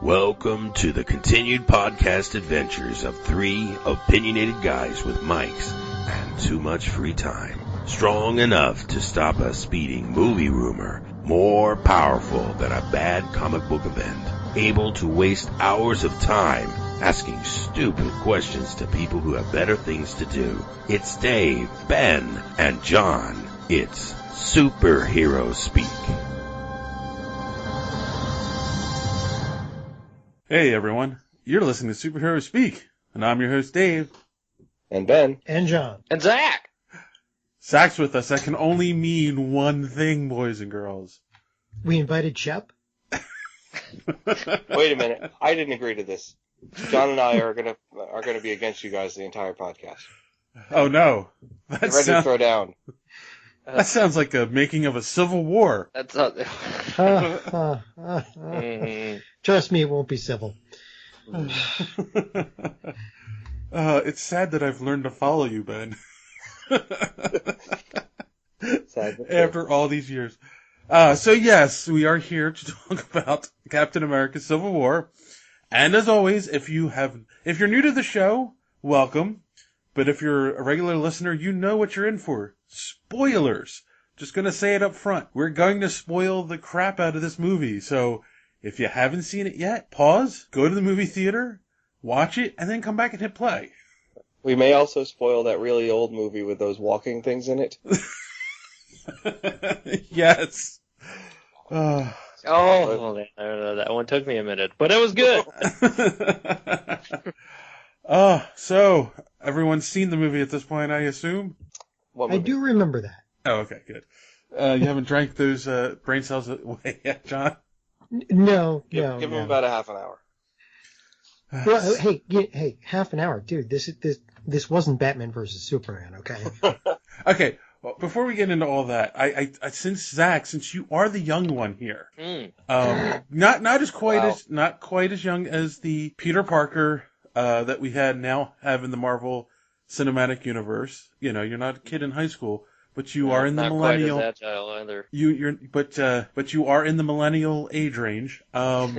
Welcome to the continued podcast adventures of three opinionated guys with mics and too much free time. Strong enough to stop a speeding movie rumor, more powerful than a bad comic book event, able to waste hours of time asking stupid questions to people who have better things to do. It's Dave, Ben, and John. It's Superhero Speak. Hey everyone, you're listening to Superhero Speak, and I'm your host Dave. And Ben. And John. And Zach. Zach's with us. That can only mean one thing, boys and girls. We invited Shep. Wait a minute. I didn't agree to this. John and I are gonna be against you guys the entire podcast. Oh no. Get ready to throw down. That sounds like a making of a civil war. That's not. Trust me, it won't be civil. It's sad that I've learned to follow you, Ben. After all these years. So yes, we are here to talk about Captain America Civil War. And as always, if you're new to the show, welcome. But if you're a regular listener, you know what you're in for. Spoilers. Just gonna say it up front. We're going to spoil the crap out of this movie. So if you haven't seen it yet, pause, go to the movie theater, watch it, and then come back and hit play. We may also spoil that really old movie with those walking things in it. Yes. That one took me a minute, but it was good. So everyone's seen the movie at this point, I assume? I do remember that. Oh, okay, good. You haven't drank those brain cells away yet, John? No. Give him about a half an hour. Well, hey, half an hour, dude. This wasn't Batman versus Superman, okay? Okay. Well, before we get into all that, I since you are the young one here, not quite as young as the Peter Parker that we have in the Marvel Cinematic Universe. You know, you're not a kid in high school, but you are in the millennial. Not quite as agile either. But you are in the millennial age range. So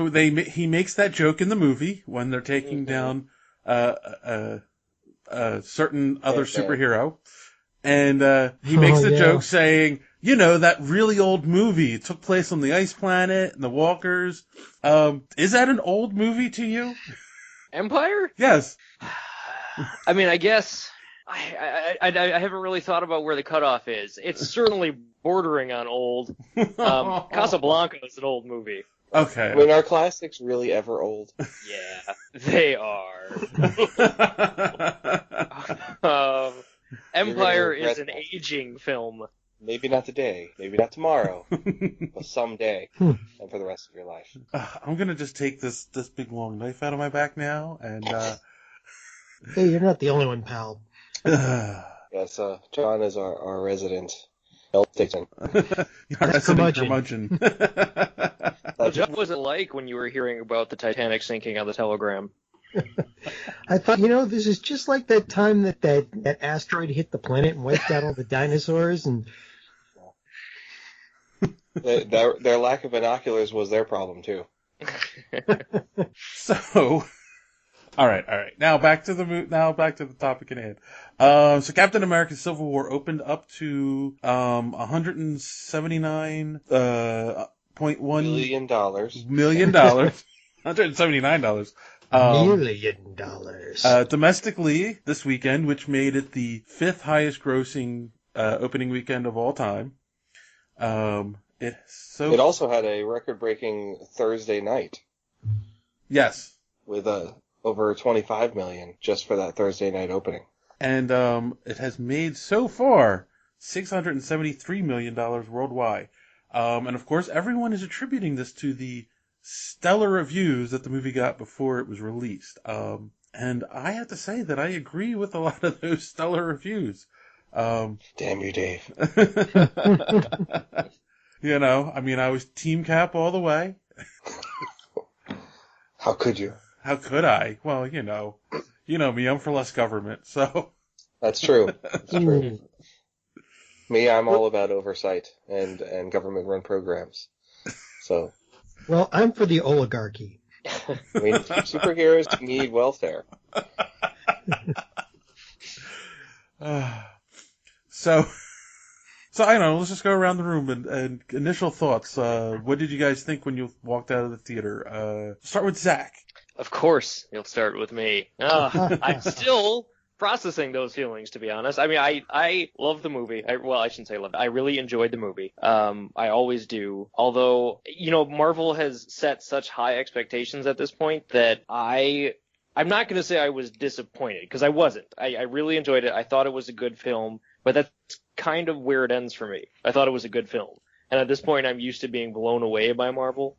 he makes that joke in the movie when they're taking down a certain other superhero. And he makes the joke saying, you know, that really old movie took place on the Ice Planet and the Walkers. Is that an old movie to you? Empire? Yes. I mean, I guess I haven't really thought about where the cutoff is. It's certainly bordering on old. Casablanca is an old movie. Okay. I mean, are classics really ever old? Yeah, they are. Empire is an aging film. Maybe not today, maybe not tomorrow, but someday, and for the rest of your life. I'm gonna just take this big long knife out of my back now, and Hey, you're not the only one, pal. Yes, John is our resident health technician. Our resident curmudgeon. What was it like when you were hearing about the Titanic sinking on the telegram? I thought, this is just like that time that asteroid hit the planet and wiped out all the dinosaurs, and their lack of binoculars was their problem too. So, all right. Now back to the topic at hand. So Captain America: Civil War opened up to $179.1 million. $179. $1 million. Domestically this weekend, which made it the 5th highest grossing opening weekend of all time. It also had a record-breaking Thursday night. Yes. With over 25 million just for that Thursday night opening. And it has made so far $673 million worldwide. And of course, everyone is attributing this to the stellar reviews that the movie got before it was released. And I have to say that I agree with a lot of those stellar reviews. Damn you, Dave. I was Team Cap all the way. How could you? How could I? Well, you know me, I'm for less government, so. That's true. That's true. Me, I'm all about oversight and government-run programs. So. Well, I'm for the oligarchy. I mean, superheroes need welfare. So I don't know. Let's just go around the room and initial thoughts. What did you guys think when you walked out of the theater? Start with Zach. Of course, you'll start with me. I'm still processing those feelings, to be honest. I mean, I love the movie. I shouldn't say loved. I really enjoyed the movie. I always do. Although, Marvel has set such high expectations at this point that I'm not going to say I was disappointed, because I wasn't. I really enjoyed it. I thought it was a good film, but that's kind of where it ends for me. I thought it was a good film. And at this point, I'm used to being blown away by Marvel.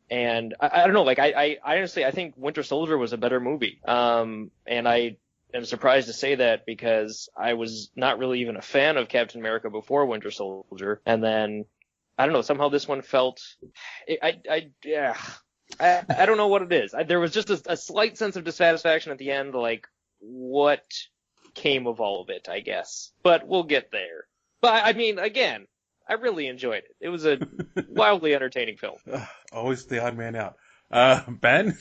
And I don't know, like, I honestly, I think Winter Soldier was a better movie. And I am surprised to say that, because I was not really even a fan of Captain America before Winter Soldier. And then, I don't know, somehow this one felt, I don't know what it is. There was just a slight sense of dissatisfaction at the end, like, what came of all of it, I guess. But we'll get there. But, I mean, again, I really enjoyed it. It was a wildly entertaining film. Always the odd man out. Ben?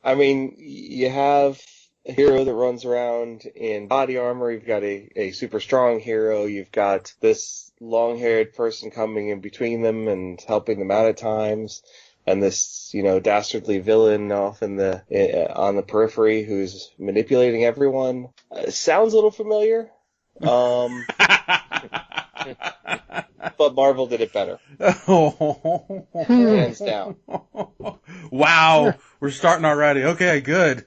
I mean, you have a hero that runs around in body armor. You've got a super strong hero. You've got this long-haired person coming in between them and helping them out at times. And this, dastardly villain off on the periphery who's manipulating everyone. Sounds a little familiar. But Marvel did it better. Hands down. Wow. We're starting already. Okay, good.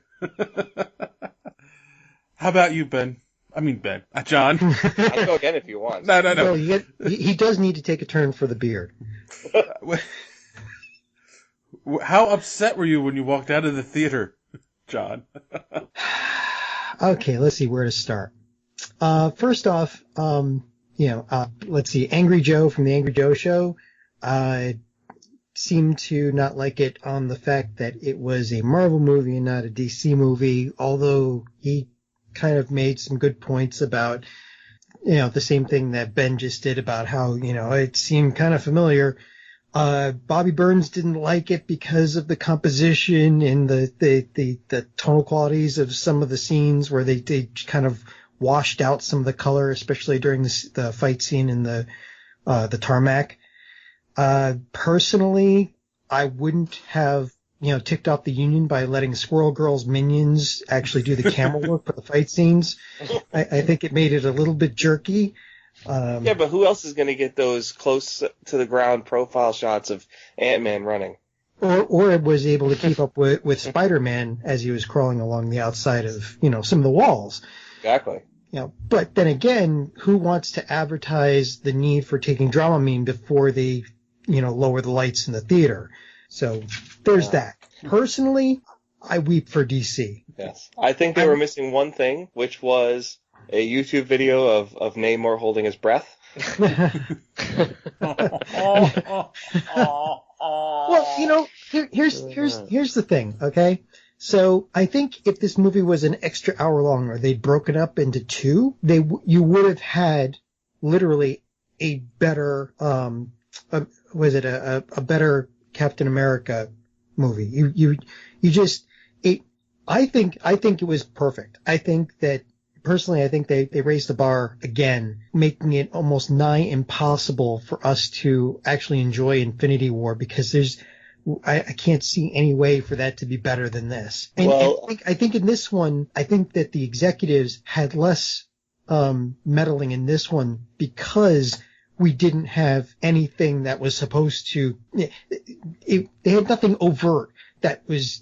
How about you, Ben? I mean, Ben. John. I'll go again if you want. No. Well, he does need to take a turn for the beard. How upset were you when you walked out of the theater, John? Okay, let's see where to start. First off, let's see. Angry Joe from the Angry Joe Show seemed to not like it on the fact that it was a Marvel movie and not a DC movie, although he kind of made some good points about, the same thing that Ben just did about how, it seemed kind of familiar. Bobby Burns didn't like it because of the composition and the tonal qualities of some of the scenes where they kind of washed out some of the color, especially during the fight scene in the tarmac. Personally, I wouldn't have, ticked off the Union by letting Squirrel Girl's minions actually do the camera work for the fight scenes. I think it made it a little bit jerky. Yeah, but who else is going to get those close to the ground profile shots of Ant-Man running? Or it was able to keep up with Spider-Man as he was crawling along the outside of, some of the walls. Exactly. But then again, who wants to advertise the need for taking Dramamine before they, lower the lights in the theater? So there's that. Personally, I weep for DC. Yes. I think they were missing one thing, which was a YouTube video of Namor holding his breath. Well, here's the thing, okay? So I think if this movie was an extra hour long, or they'd broken up into two, you would have had literally a better, a better Captain America movie. I think it was perfect. I think that personally, I think they raised the bar again, making it almost nigh impossible for us to actually enjoy Infinity War, because I can't see any way for that to be better than this. And I think in this one, I think that the executives had less meddling in this one, because we didn't have anything that was supposed to. They had nothing overt that was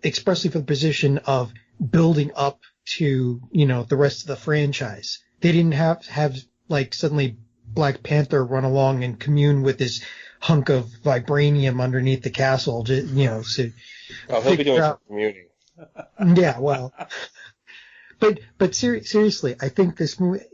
expressly for the position of building up to, the rest of the franchise. They didn't have like suddenly Black Panther run along and commune with this hunk of vibranium underneath the castle, so. Oh, he'll be doing some communing. Yeah, well, but seriously, I think this movie,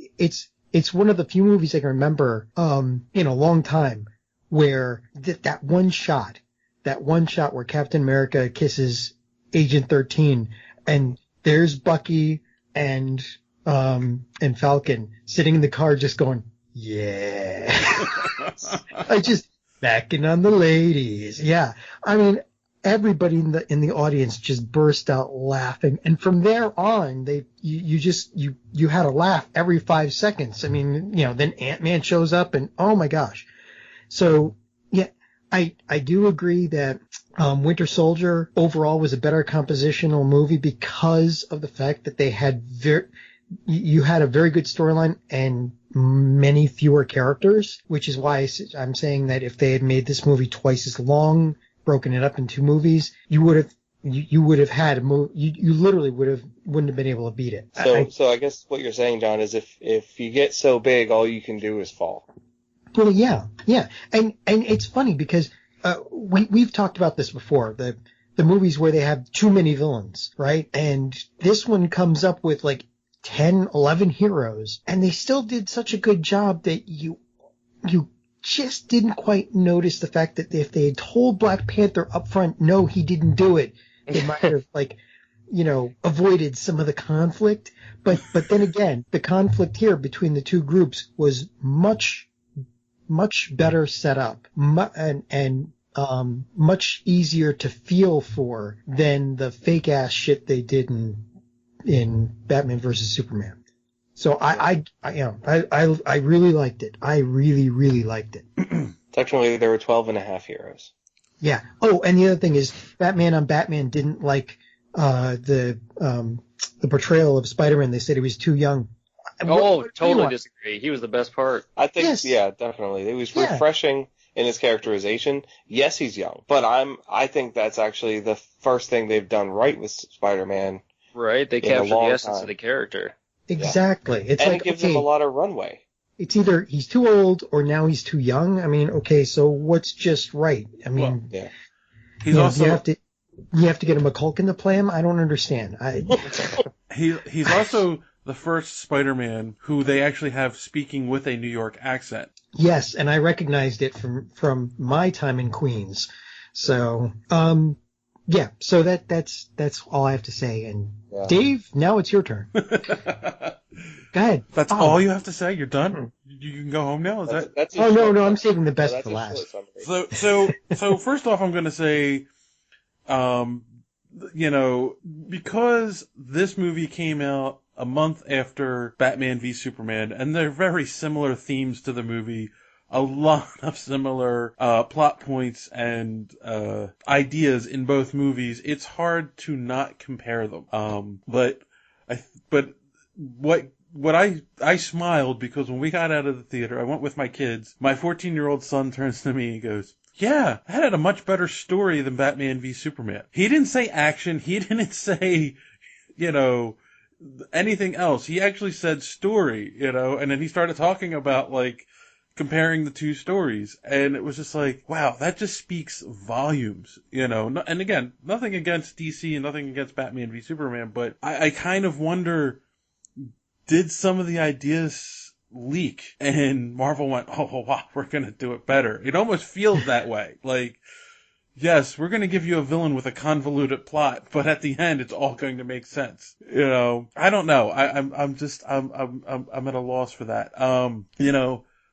it's one of the few movies I can remember, in a long time, where that one shot where Captain America kisses Agent 13, and there's Bucky and Falcon sitting in the car just going, yeah. Backing on the ladies. Yeah. I mean, everybody in the audience just burst out laughing. And from there on, you had a laugh every 5 seconds. I mean, then Ant-Man shows up and oh my gosh. So yeah, I do agree that Winter Soldier overall was a better compositional movie because of the fact that they had you had a very good storyline and many fewer characters, which is why I'm saying that if they had made this movie twice as long, broken it up in 2 movies, you would have had a movie. You literally wouldn't have been able to beat it. So I guess what you're saying, John, is if you get so big, all you can do is fall. Well, yeah, and it's funny because we've talked about this before. The movies where they have too many villains, right? And this one comes up with like 10, 11 heroes, and they still did such a good job that you just didn't quite notice the fact that if they had told Black Panther up front, no, he didn't do it, they might have avoided some of the conflict. But then again, the conflict here between the two groups was much better set up and much easier to feel for than the fake ass shit they did in Batman vs Superman. So I really liked it. I really, really liked it. Technically, there were 12 and a half heroes. Yeah. Oh, and the other thing is Batman on Batman didn't like the portrayal of Spider-Man. They said he was too young. Oh, totally disagree. He was the best part. I think, yes. Yeah, definitely. It was refreshing in his characterization. Yes, he's young, but I think that's actually the first thing they've done right with Spider-Man. Right, they captured the essence of the character. Exactly. Yeah. It gives him a lot of runway. It's either he's too old or now he's too young. I mean, okay, so what's just right? I mean, he's also you have to get a McCulkin to play him. I don't understand. He's also the first Spider-Man who they actually have speaking with a New York accent. Yes, and I recognized it from my time in Queens. So, yeah, so that's all I have to say. And Dave, now it's your turn. Go ahead. That's all you have to say? You're done? You can go home now? That's no, I'm saving the best for last. So first off, I'm going to say, because this movie came out a month after Batman v Superman, and they're very similar themes to the movie, a lot of similar plot points and ideas in both movies. It's hard to not compare them. But I smiled because when we got out of the theater, I went with my kids. My 14-year-old son turns to me and goes, "Yeah, that had a much better story than Batman v Superman." He didn't say action. He didn't say, anything else. He actually said story, and then he started talking about, comparing the two stories. And it was just like, wow, that just speaks volumes, And again, nothing against DC and nothing against Batman v Superman, but I kind of wonder, did some of the ideas leak? And Marvel went, oh, wow, we're going to do it better. It almost feels that way. Yes, we're going to give you a villain with a convoluted plot, but at the end, it's all going to make sense. I don't know. I'm at a loss for that.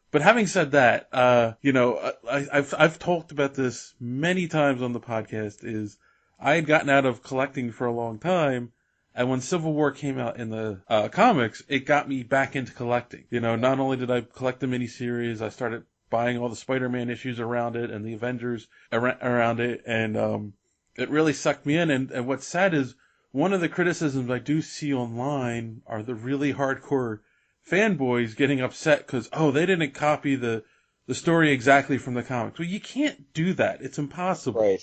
But having said that, I've talked about this many times on the podcast. Is I had gotten out of collecting for a long time, and when Civil War came out in the comics, it got me back into collecting. Not only did I collect the miniseries, I started buying all the Spider-Man issues around it and the Avengers around it, and it really sucked me in. And what's sad is one of the criticisms I do see online are the really hardcore fanboys getting upset because, they didn't copy the story exactly from the comics. Well, you can't do that. It's impossible. Right.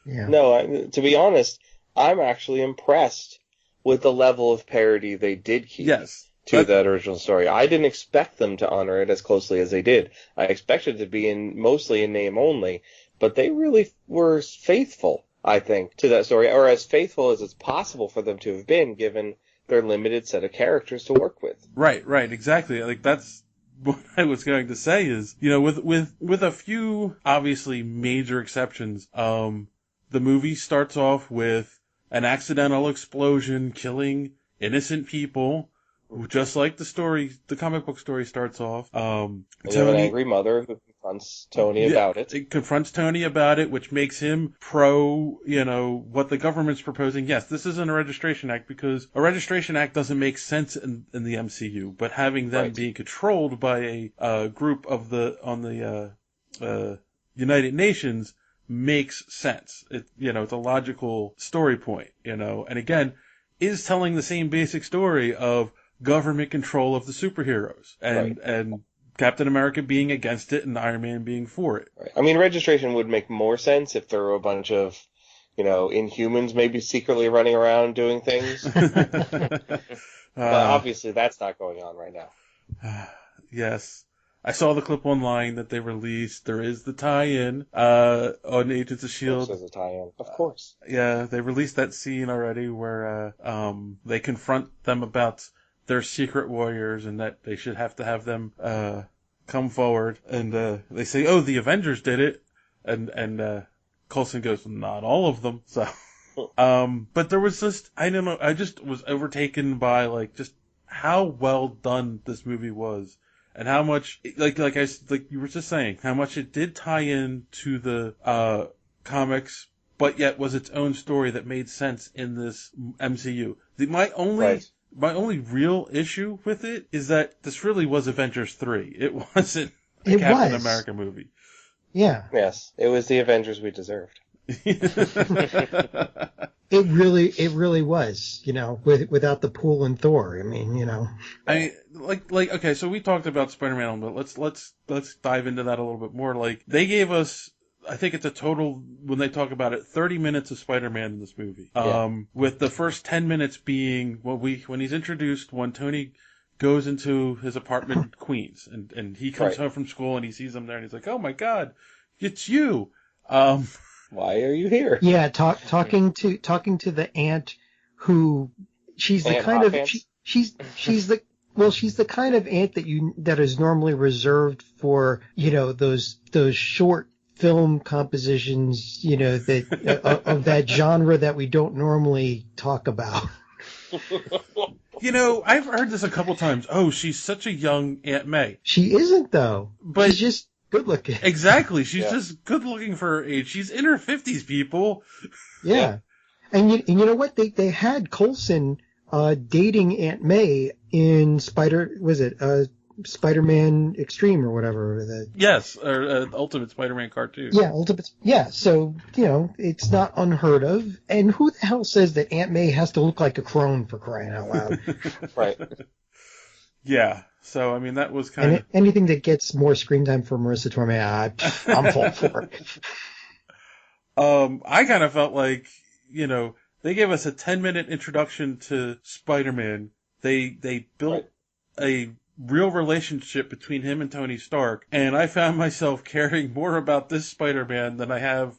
Yeah. No, to be honest, I'm actually impressed with the level of parody they did keep. Yes. To that original story. I didn't expect them to honor it as closely as they did. I expected it to be mostly in name only, but they really were faithful, I think, to that story, or as faithful as it's possible for them to have been, given their limited set of characters to work with. Right, exactly. That's what I was going to say is, with a few obviously major exceptions, the movie starts off with an accidental explosion killing innocent people. Just like the comic book story starts off. You have an angry mother who confronts Tony about it. It confronts Tony about it, which makes him pro, what the government's proposing. Yes, this isn't a registration act because a registration act doesn't make sense in the MCU, but having them being controlled by a group on the United Nations makes sense. It's a logical story point, and again, is telling the same basic story of government control of the superheroes and Captain America being against it and Iron Man being for it. Right. I mean, registration would make more sense if there were a bunch of, Inhumans maybe secretly running around doing things. But obviously that's not going on right now. Yes. I saw the clip online that they released. There is the tie-in on Agents of S.H.I.E.L.D. There's a tie-in. Of course. Yeah, they released that scene already where they confront them about their secret warriors and that they should have to have them come forward. And they say, oh, the Avengers did it. And Coulson goes, not all of them. So, but there was just, I don't know, I just was overtaken by just how well done this movie was. And how much, like you were just saying, how much it did tie in to the comics, but yet was its own story that made sense in this MCU. My only real issue with it is that this really was Avengers 3. It wasn't a Captain America movie. Yeah. Yes, it was the Avengers we deserved. It really was, without the Pool and Thor. I mean, okay, so we talked about Spider-Man, but let's dive into that a little bit more. They gave us, I think it's a total, when they talk about it, 30 minutes of Spider-Man in this movie. With the first 10 minutes being when he's introduced, when Tony goes into his apartment in Queens, and he comes home from school and he sees him there and he's like, oh my God, it's you. Why are you here? Yeah, talking to the aunt who she's the kind of she's the kind of aunt that is normally reserved for those short film compositions that of that genre that we don't normally talk about. I've heard this a couple times. Oh, she's such a young Aunt May. She isn't though. But she's just good looking. Exactly. She's just good looking for her age. She's in her 50s, people. Yeah. And you know what? They had Coulson dating Aunt May in Spider-Man Extreme or whatever. Yes, or Ultimate Spider-Man cartoon. Yeah, Ultimate. Yeah, so, it's not unheard of. And who the hell says that Aunt May has to look like a crone, for crying out loud? Right. Yeah. So, I mean, that was kind of... Anything that gets more screen time for Marissa Tomei, I'm full for it. I kind of felt like, they gave us a 10-minute introduction to Spider-Man. They built a real relationship between him and Tony Stark, and I found myself caring more about this Spider-Man than I have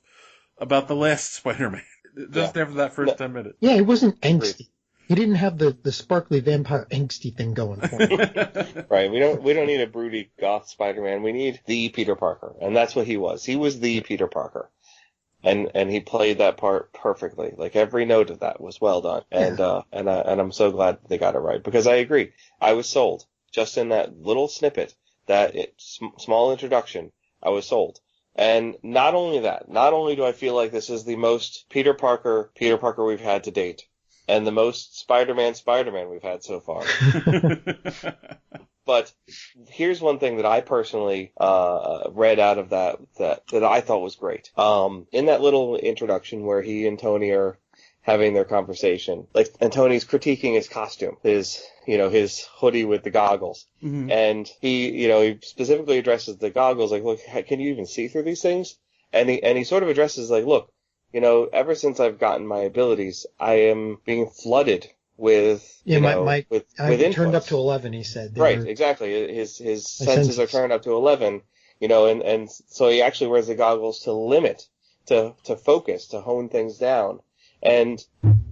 about the last Spider-Man. Just after that first 10 minutes. Yeah, it wasn't angsty. He didn't have the sparkly vampire angsty thing going for him. Right. We don't need a broody goth Spider-Man. We need the Peter Parker. And that's what he was. He was the Peter Parker. And he played that part perfectly. Every note of that was well done. And I'm so glad they got it right because I agree. I was sold just in that little snippet, small introduction. I was sold. And not only do I feel like this is the most Peter Parker we've had to date. And the most Spider-Man we've had so far. But here's one thing that I personally read out of that I thought was great. In that little introduction where he and Tony are having their conversation, and Tony's critiquing his costume, his hoodie with the goggles. Mm-hmm. And he specifically addresses the goggles, look, can you even see through these things? And he sort of addresses look, ever since I've gotten my abilities, I am being flooded with, with I turned up to 11, he said. Exactly. His senses are turned up to 11, and so he actually wears the goggles to limit, to focus, to hone things down. And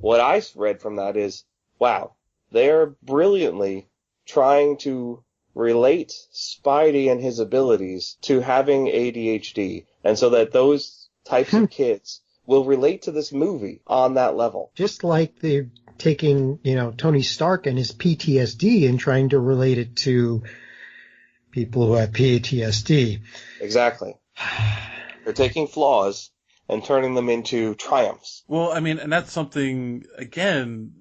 what I read from that is, wow, they are brilliantly trying to relate Spidey and his abilities to having ADHD, and so that those types of kids will relate to this movie on that level. Just like they're taking, Tony Stark and his PTSD and trying to relate it to people who have PTSD. Exactly. They're taking flaws and turning them into triumphs. Well, I mean, and that's something, again,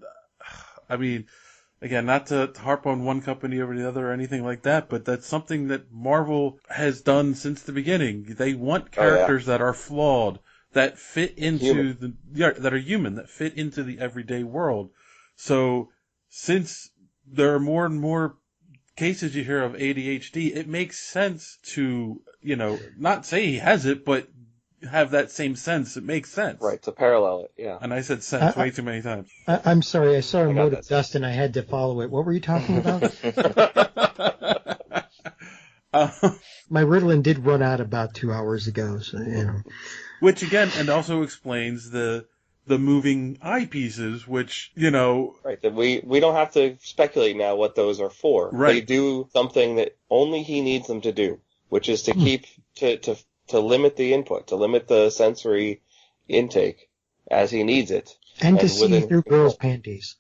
not to harp on one company over the other or anything like that, but that's something that Marvel has done since the beginning. They want characters that are flawed, that fit into that are human, that fit into the everyday world. So, since there are more and more cases you hear of ADHD, it makes sense to, not say he has it, but have that same sense. It makes sense. Right, to parallel it, yeah. And I said sense way too many times. I'm sorry, I saw a note of Dust and I had to follow it. What were you talking about? My Ritalin did run out about 2 hours ago, so, Which again, and also explains the moving eyepieces, which, Right, that we don't have to speculate now what those are for. Right. They do something that only he needs them to do, which is to keep, to limit the input, to limit the sensory intake as he needs it. And to see through girls' panties.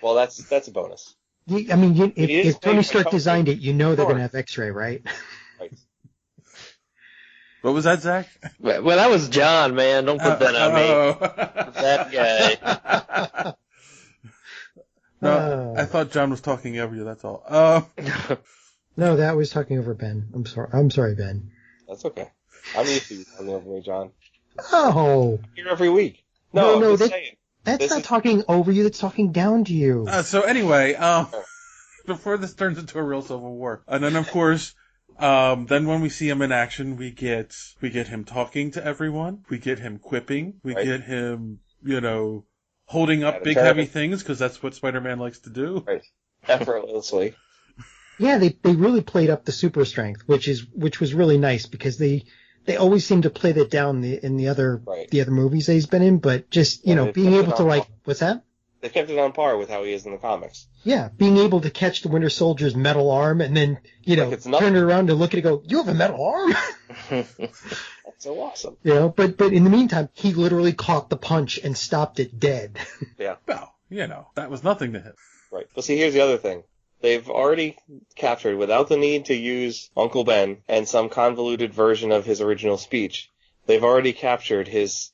Well, that's a bonus. If Tony Stark designed it, they're going to have X-ray, right? Right. What was that, Zach? Well, that was John, man. Don't put that on me. That guy. No, I thought John was talking over you, that's all. No, that was talking over Ben. I'm sorry, Ben. That's okay. I'm used to you talking over me, John. Oh. Here every week. No, that's not talking over you, that's talking down to you. So anyway, before this turns into a real civil war, and then of course, then when we see him in action, we get him talking to everyone, we get him quipping, we get him, holding up big heavy things, because that's what Spider-Man likes to do. Right. Effortlessly. Yeah, they really played up the super strength, which was really nice, because they always seem to play that down in the other movies that he's been in, but just being able to what's that? They kept it on par with how he is in the comics. Yeah, being able to catch the Winter Soldier's metal arm and then turn it around and look at it and go, "You have a metal arm?" That's so awesome. But in the meantime, he literally caught the punch and stopped it dead. Yeah. Well, that was nothing to him. Right. But see, here's the other thing. They've already captured, without the need to use Uncle Ben and some convoluted version of his original speech, they've already captured his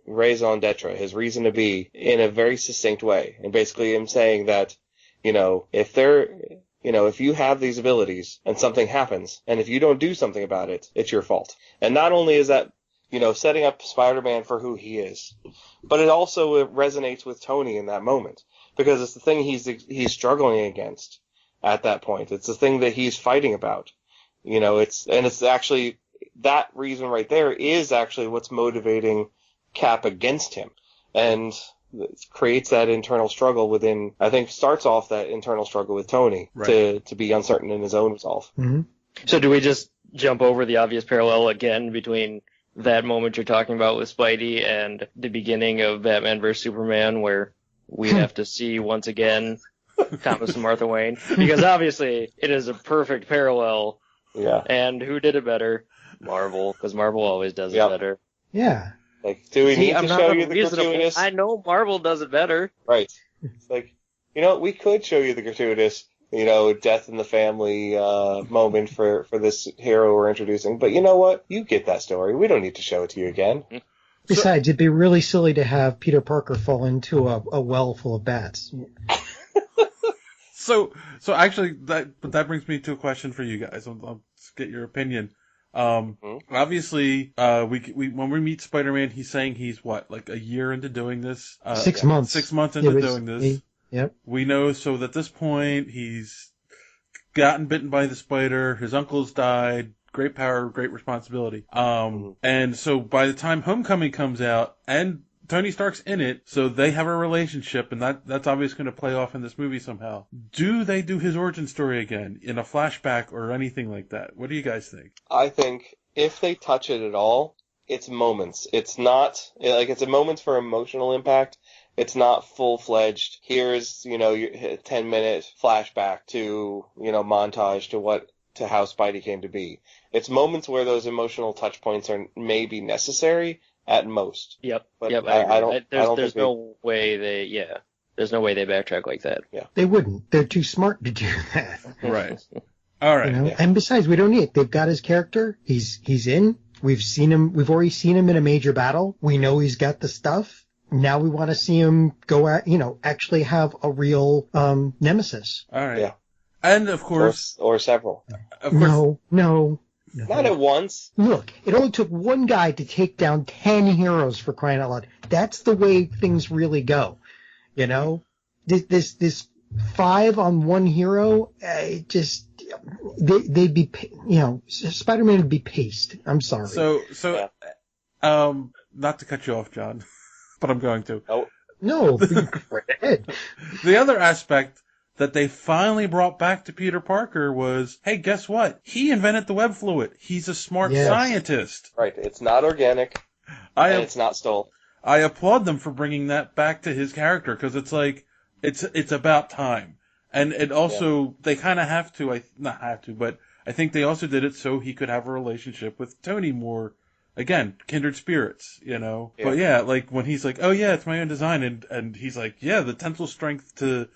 raison d'etre, his reason to be, in a very succinct way. And basically him saying that, if you have these abilities and something happens, and if you don't do something about it, it's your fault. And not only is that, setting up Spider-Man for who he is, but it also resonates with Tony in that moment. Because it's the thing he's struggling against at that point. It's the thing that he's fighting about. It's actually, that reason right there is actually what's motivating Cap against him. And it creates that internal struggle within, I think starts off that internal struggle with Tony to be uncertain in his own resolve. Mm-hmm. So do we just jump over the obvious parallel again between that moment you're talking about with Spidey and the beginning of Batman vs. Superman, where we have to see once again Thomas and Martha Wayne? Because obviously it is a perfect parallel. Yeah. And who did it better? Marvel, because Marvel always does it better. Yeah. Like, do we need to show you the gratuitous? I know Marvel does it better. Right. It's like, we could show you the gratuitous, death in the family moment for this hero we're introducing. But you know what? You get that story. We don't need to show it to you again. Besides, it'd be really silly to have Peter Parker fall into a well full of bats. So actually, that brings me to a question for you guys. I'll get your opinion. Obviously, we when we meet Spider-Man, he's saying he's like a year into doing this. 6 months. 6 months into doing this. Yep. We know so at this point he's gotten bitten by the spider. His uncle's died. Great power, great responsibility. And so by the time Homecoming comes out, and Tony Stark's in it, so they have a relationship, and that's obviously going to play off in this movie somehow. Do they do his origin story again in a flashback or anything like that? What do you guys think? I think if they touch it at all, it's moments. It's not, it's a moments for emotional impact. It's not full-fledged, here's, your 10-minute flashback to, montage to how Spidey came to be. It's moments where those emotional touch points are maybe necessary at most. Yep. But yep. There's no way they backtrack like that. Yeah. They wouldn't. They're too smart to do that. Right. All right. You know? Yeah. And besides, we don't need it. They've got his character. He's in. We've seen him. We've already seen him in a major battle. We know he's got the stuff. Now we want to see him go at, actually have a real nemesis. All right. Yeah. And of course, or several. Of course, No. Not at once. Look, it only took one guy to take down 10 heroes, for crying out loud. That's the way things really go. This 5 on one hero, they'd be, Spider-Man would be paced. I'm sorry. So, not to cut you off, John, but I'm going to. Oh. No, right ahead. The other aspect that they finally brought back to Peter Parker was, hey, guess what? He invented the web fluid. He's a smart scientist. Right. It's not organic. And it's not stole. I applaud them for bringing that back to his character, because it's like, it's about time. And it also, they kind of have to, not have to, but I think they also did it so he could have a relationship with Tony more, again, kindred spirits, Yeah. But yeah, like when he's like, oh yeah, it's my own design, and he's like, yeah, the tensile strength to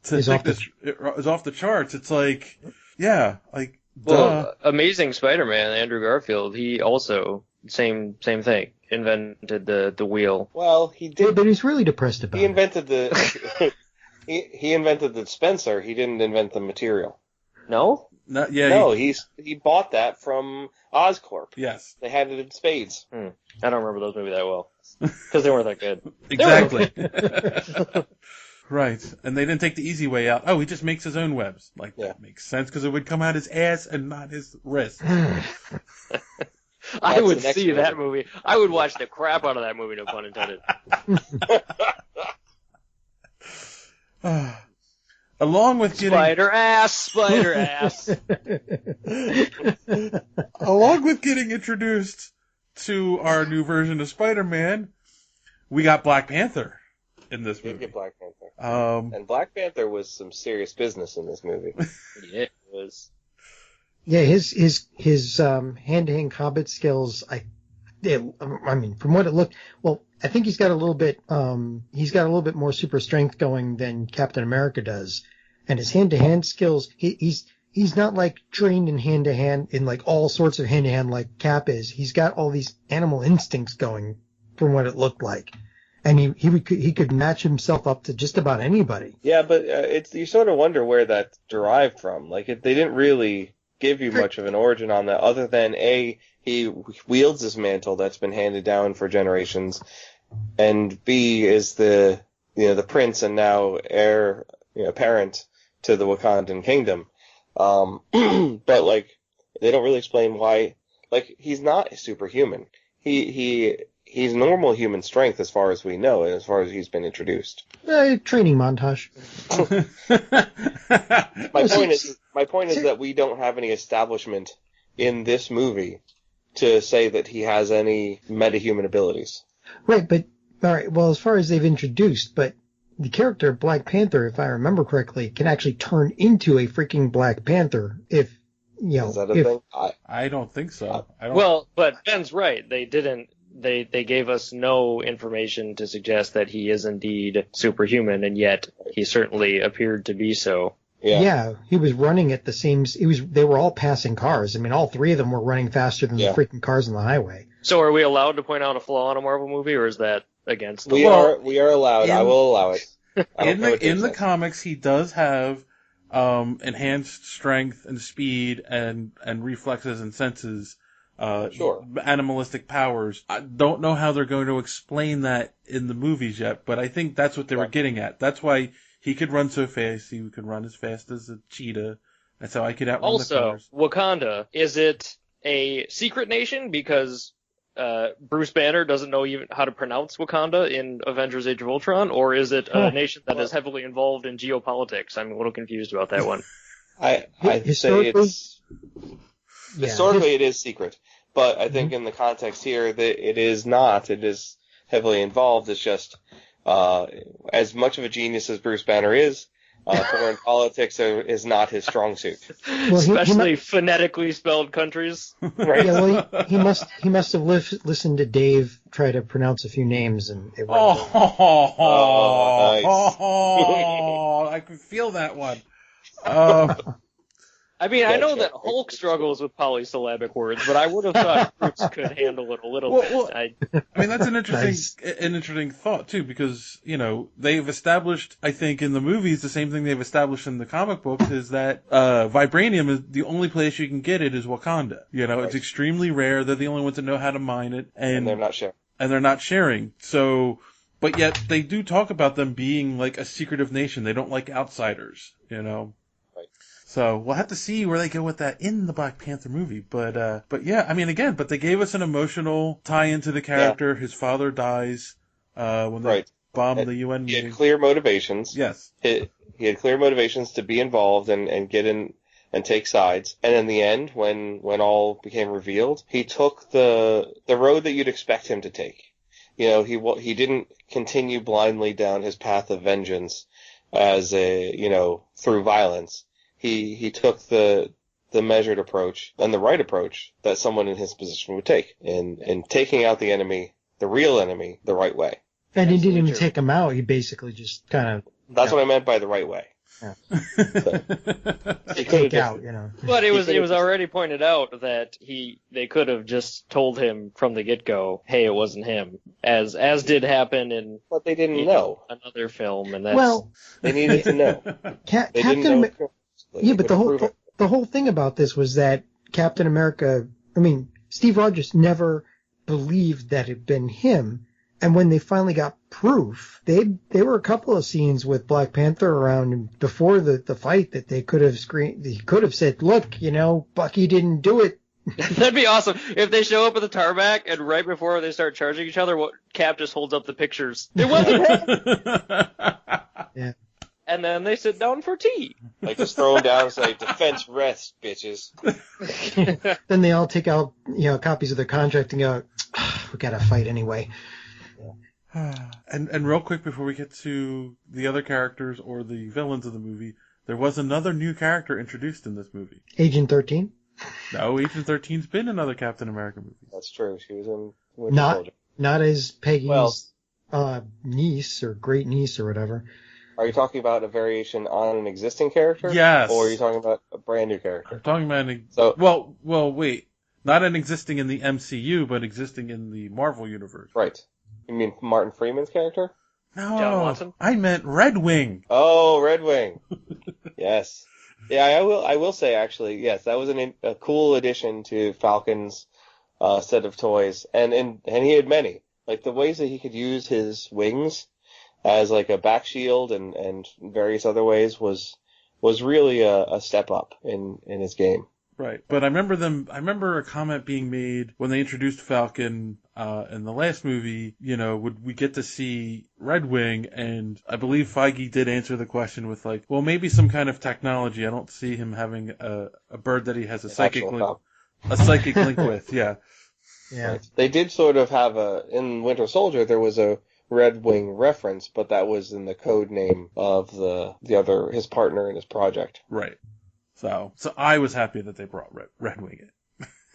take this is off the charts. It's like, yeah, like, well, Amazing Spider-Man, Andrew Garfield, he also, same thing, invented the wheel. Well, he did. But he's really depressed about it. He invented the, he invented the dispenser. He didn't invent the material. No? He bought that from Oscorp. Yes. They had it in spades. I don't remember those movies that well. Because they weren't that good. Exactly. Right. And they didn't take the easy way out. Oh, he just makes his own webs. Like, that makes sense, because it would come out his ass and not his wrist. I would see that movie. I would watch the crap out of that movie, no pun intended. Along with getting... Spider ass! Along with getting introduced to our new version of Spider-Man, we got Black Panther in this movie. We did get Black Panther. And Black Panther was some serious business in this movie. Yeah, it was. Yeah, his hand-to-hand combat skills, from what it looked, well, I think he's got a little bit more super strength going than Captain America does. And his hand-to-hand skills, he's not like trained in hand-to-hand, in like all sorts of hand-to-hand like Cap is. He's got all these animal instincts going from what it looked like. And he could match himself up to just about anybody. Yeah, but you sort of wonder where that derived from. Like, they didn't really give you much of an origin on that, other than A, he wields this mantle that's been handed down for generations, and B, is the prince and now heir, apparent to the Wakandan kingdom. But like, they don't really explain why. Like, he's not superhuman. He's normal human strength as far as we know, and as far as he's been introduced. Training montage. My point is that we don't have any establishment in this movie to say that he has any metahuman abilities. Right, but all right. Well, as far as they've introduced, but the character Black Panther, if I remember correctly, can actually turn into a freaking Black Panther if. Is that a thing? I don't think so. Well, but Ben's right. They didn't. They gave us no information to suggest that he is indeed superhuman, and yet he certainly appeared to be so. Yeah, he was running at the same. They were all passing cars. I mean, all three of them were running faster than the freaking cars on the highway. So, are we allowed to point out a flaw in a Marvel movie, or is that against the law? We are allowed. I will allow it. In the comics, he does have enhanced strength and speed and reflexes and senses. Animalistic powers. I don't know how they're going to explain that in the movies yet, but I think that's what they were getting at. That's why he could run so fast. He could run as fast as a cheetah. That's how I could outrun the cars. Also, Wakanda, is it a secret nation because Bruce Banner doesn't know even how to pronounce Wakanda in Avengers Age of Ultron, or is it a nation that is heavily involved in geopolitics? I'm a little confused about that one. I'd say it's... Historically, it is secret. But I think in the context here, that it is not. It is heavily involved. It's just, as much of a genius as Bruce Banner is, foreign politics is not his strong suit. Well, especially phonetically spelled countries. Right. Yeah, well, he must have listened to Dave try to pronounce a few names, and it nice. Oh, I can feel that one. I mean, I know that Hulk struggles with polysyllabic words, but I would have thought Bruce could handle it a little bit. Well, I mean, that's an interesting thought too, because they've established, I think, in the movies the same thing they've established in the comic books is that vibranium is the only place you can get it is Wakanda. It's extremely rare. They're the only ones that know how to mine it, and they're not sharing. And they're not sharing. So, but yet they do talk about them being like a secretive nation. They don't like outsiders. So we'll have to see where they go with that in the Black Panther movie. But yeah, I mean, again, but they gave us an emotional tie into the character. Yeah. His father dies when they bomb the UN meeting. He had clear motivations. Yes. He had clear motivations to be involved and get in and take sides. And in the end, when all became revealed, he took the road that you'd expect him to take. He didn't continue blindly down his path of vengeance as through violence. He took the measured approach and the right approach that someone in his position would take in taking out the enemy, the real enemy, the right way. And he didn't even take him out. He basically just kind of... That's what I meant by the right way. Yeah. So, he take out, But it was already pointed out that they could have just told him from the get-go, hey, it wasn't him, as did happen in... But they didn't know. Another film, and that's... They needed to know. Captain America... Yeah, but the whole thing about this was that Captain America, Steve Rogers never believed that it had been him. And when they finally got proof, there were a couple of scenes with Black Panther around him before the fight that they could have screened. He could have said, look, Bucky didn't do it. That'd be awesome. If they show up at the tarmac and right before they start charging each other, Cap just holds up the pictures. It wasn't him! Yeah. And then they sit down for tea. Like just throw them down and say, defense rests, bitches. Then they all take out, copies of their contract and go, we gotta fight anyway. And real quick before we get to the other characters or the villains of the movie, there was another new character introduced in this movie. Agent 13? No, Agent 13's been in other Captain America movies. That's true. She was in Winter Soldier. Not as Peggy's niece or great niece or whatever. Are you talking about a variation on an existing character? Yes. Or are you talking about a brand new character? I'm talking about well, wait. Not an existing in the MCU, but existing in the Marvel universe. Right. You mean Martin Freeman's character? No, John Watson? I meant Red Wing. Oh, Red Wing. Yes. Yeah, I will say actually, yes, that was a cool addition to Falcon's set of toys, and he had many. Like the ways that he could use his wings as like a back shield and various other ways was really a step up in his game. Right. But I remember a comment being made when they introduced Falcon in the last movie, would we get to see Red Wing? And I believe Feige did answer the question with like, well, maybe some kind of technology. I don't see him having a bird that he has a psychic link with. Yeah. Yeah. Right. They did sort of have in Winter Soldier, there was a Red Wing reference, but that was in the code name of his partner in his project. Right. So I was happy that they brought Red Wing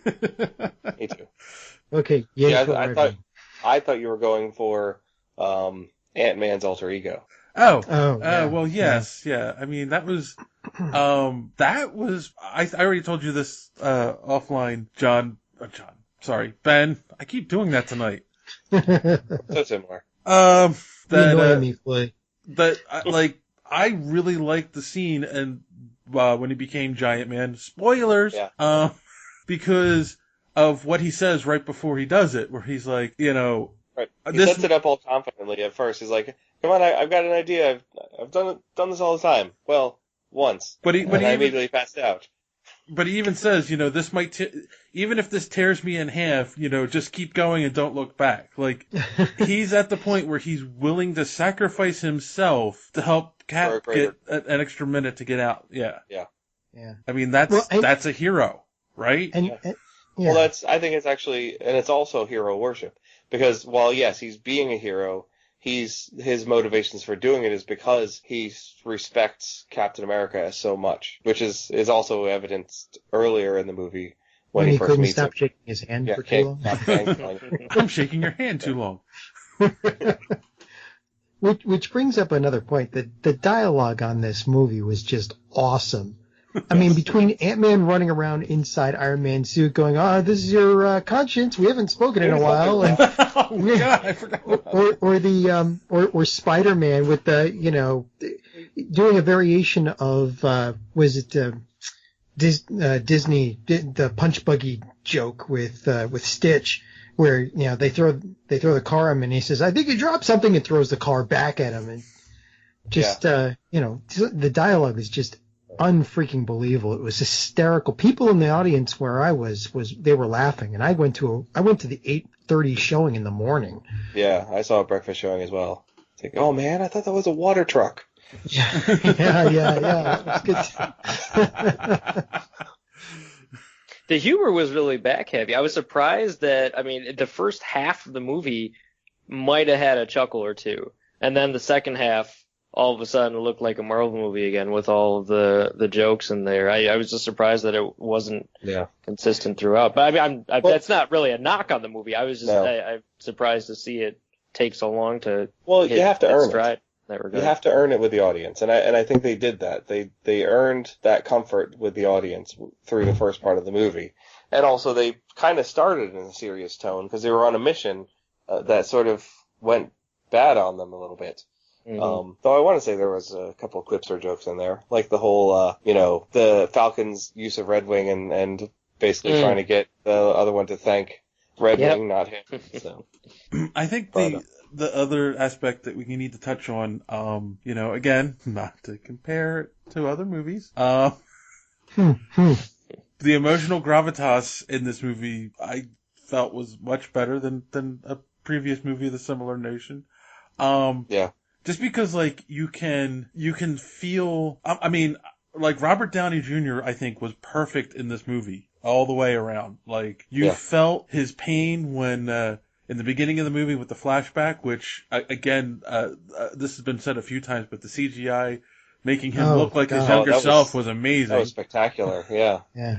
in. Me too. Okay. Yeah, I thought you were going for Ant-Man's alter ego. Yeah. Well, yes, yeah. I mean, that was I already told you this offline, Sorry, Ben. I keep doing that tonight. So similar. I really liked the scene and when he became Giant Man. Spoilers. Yeah. Because of what he says right before he does it, where he's like, right. He sets it up all confidently at first. He's like, "Come on, I've got an idea. I've done this all the time. Well, once." But I immediately passed out. But he even says, this might, even if this tears me in half, just keep going and don't look back. Like, he's at the point where he's willing to sacrifice himself to help Cap get an extra minute to get out. Yeah. Yeah. Yeah. I mean, that's a hero, right? Yeah. Well, I think it's actually, and it's also hero worship. Because while, yes, he's being a hero, his motivations for doing it is because he respects Captain America so much, which is also evidenced earlier in the movie when he first meets him. Stop shaking his hand for too long. I'm shaking your hand too long. Which brings up another point. The dialogue on this movie was just awesome. I mean, between Ant-Man running around inside Iron Man's suit going, this is your conscience, we haven't spoken in a while, and oh God, I forgot. or Spider-Man with the, doing a variation of Disney, the punch buggy joke with Stitch, where they throw the car at him and he says, "I think you dropped something," and throws the car back at him, and the dialogue is just unfreaking believable. It was hysterical. People in the audience where I was they were laughing, and I went to the 8:30 showing in the morning. Yeah, I saw a breakfast showing as well. It's like, oh man, I thought that was a water truck. Yeah. It was good. The humor was really back heavy. I was surprised that, the first half of the movie might have had a chuckle or two, and then the second half, all of a sudden, it looked like a Marvel movie again with all of the jokes in there. I was just surprised that it wasn't consistent throughout. But that's not really a knock on the movie. I was just I'm surprised to see it take so long to. Well, you have to earn it. You have to earn it with the audience, and I think they did that. They earned that comfort with the audience through the first part of the movie, and also they kind of started in a serious tone because they were on a mission that sort of went bad on them a little bit. Mm-hmm. Though I want to say there was a couple of clips or jokes in there, like the whole, the Falcon's use of Red Wing and basically trying to get the other one to thank Red Wing, not him. So. I think the other aspect that we need to touch on, again, not to compare it to other movies, the emotional gravitas in this movie I felt was much better than a previous movie of the similar notion. Just because, you can feel, Robert Downey Jr., I think, was perfect in this movie all the way around. Felt his pain when, in the beginning of the movie with the flashback, which, again, this has been said a few times, but the CGI making him look like his younger self was amazing. That was spectacular, yeah. Yeah.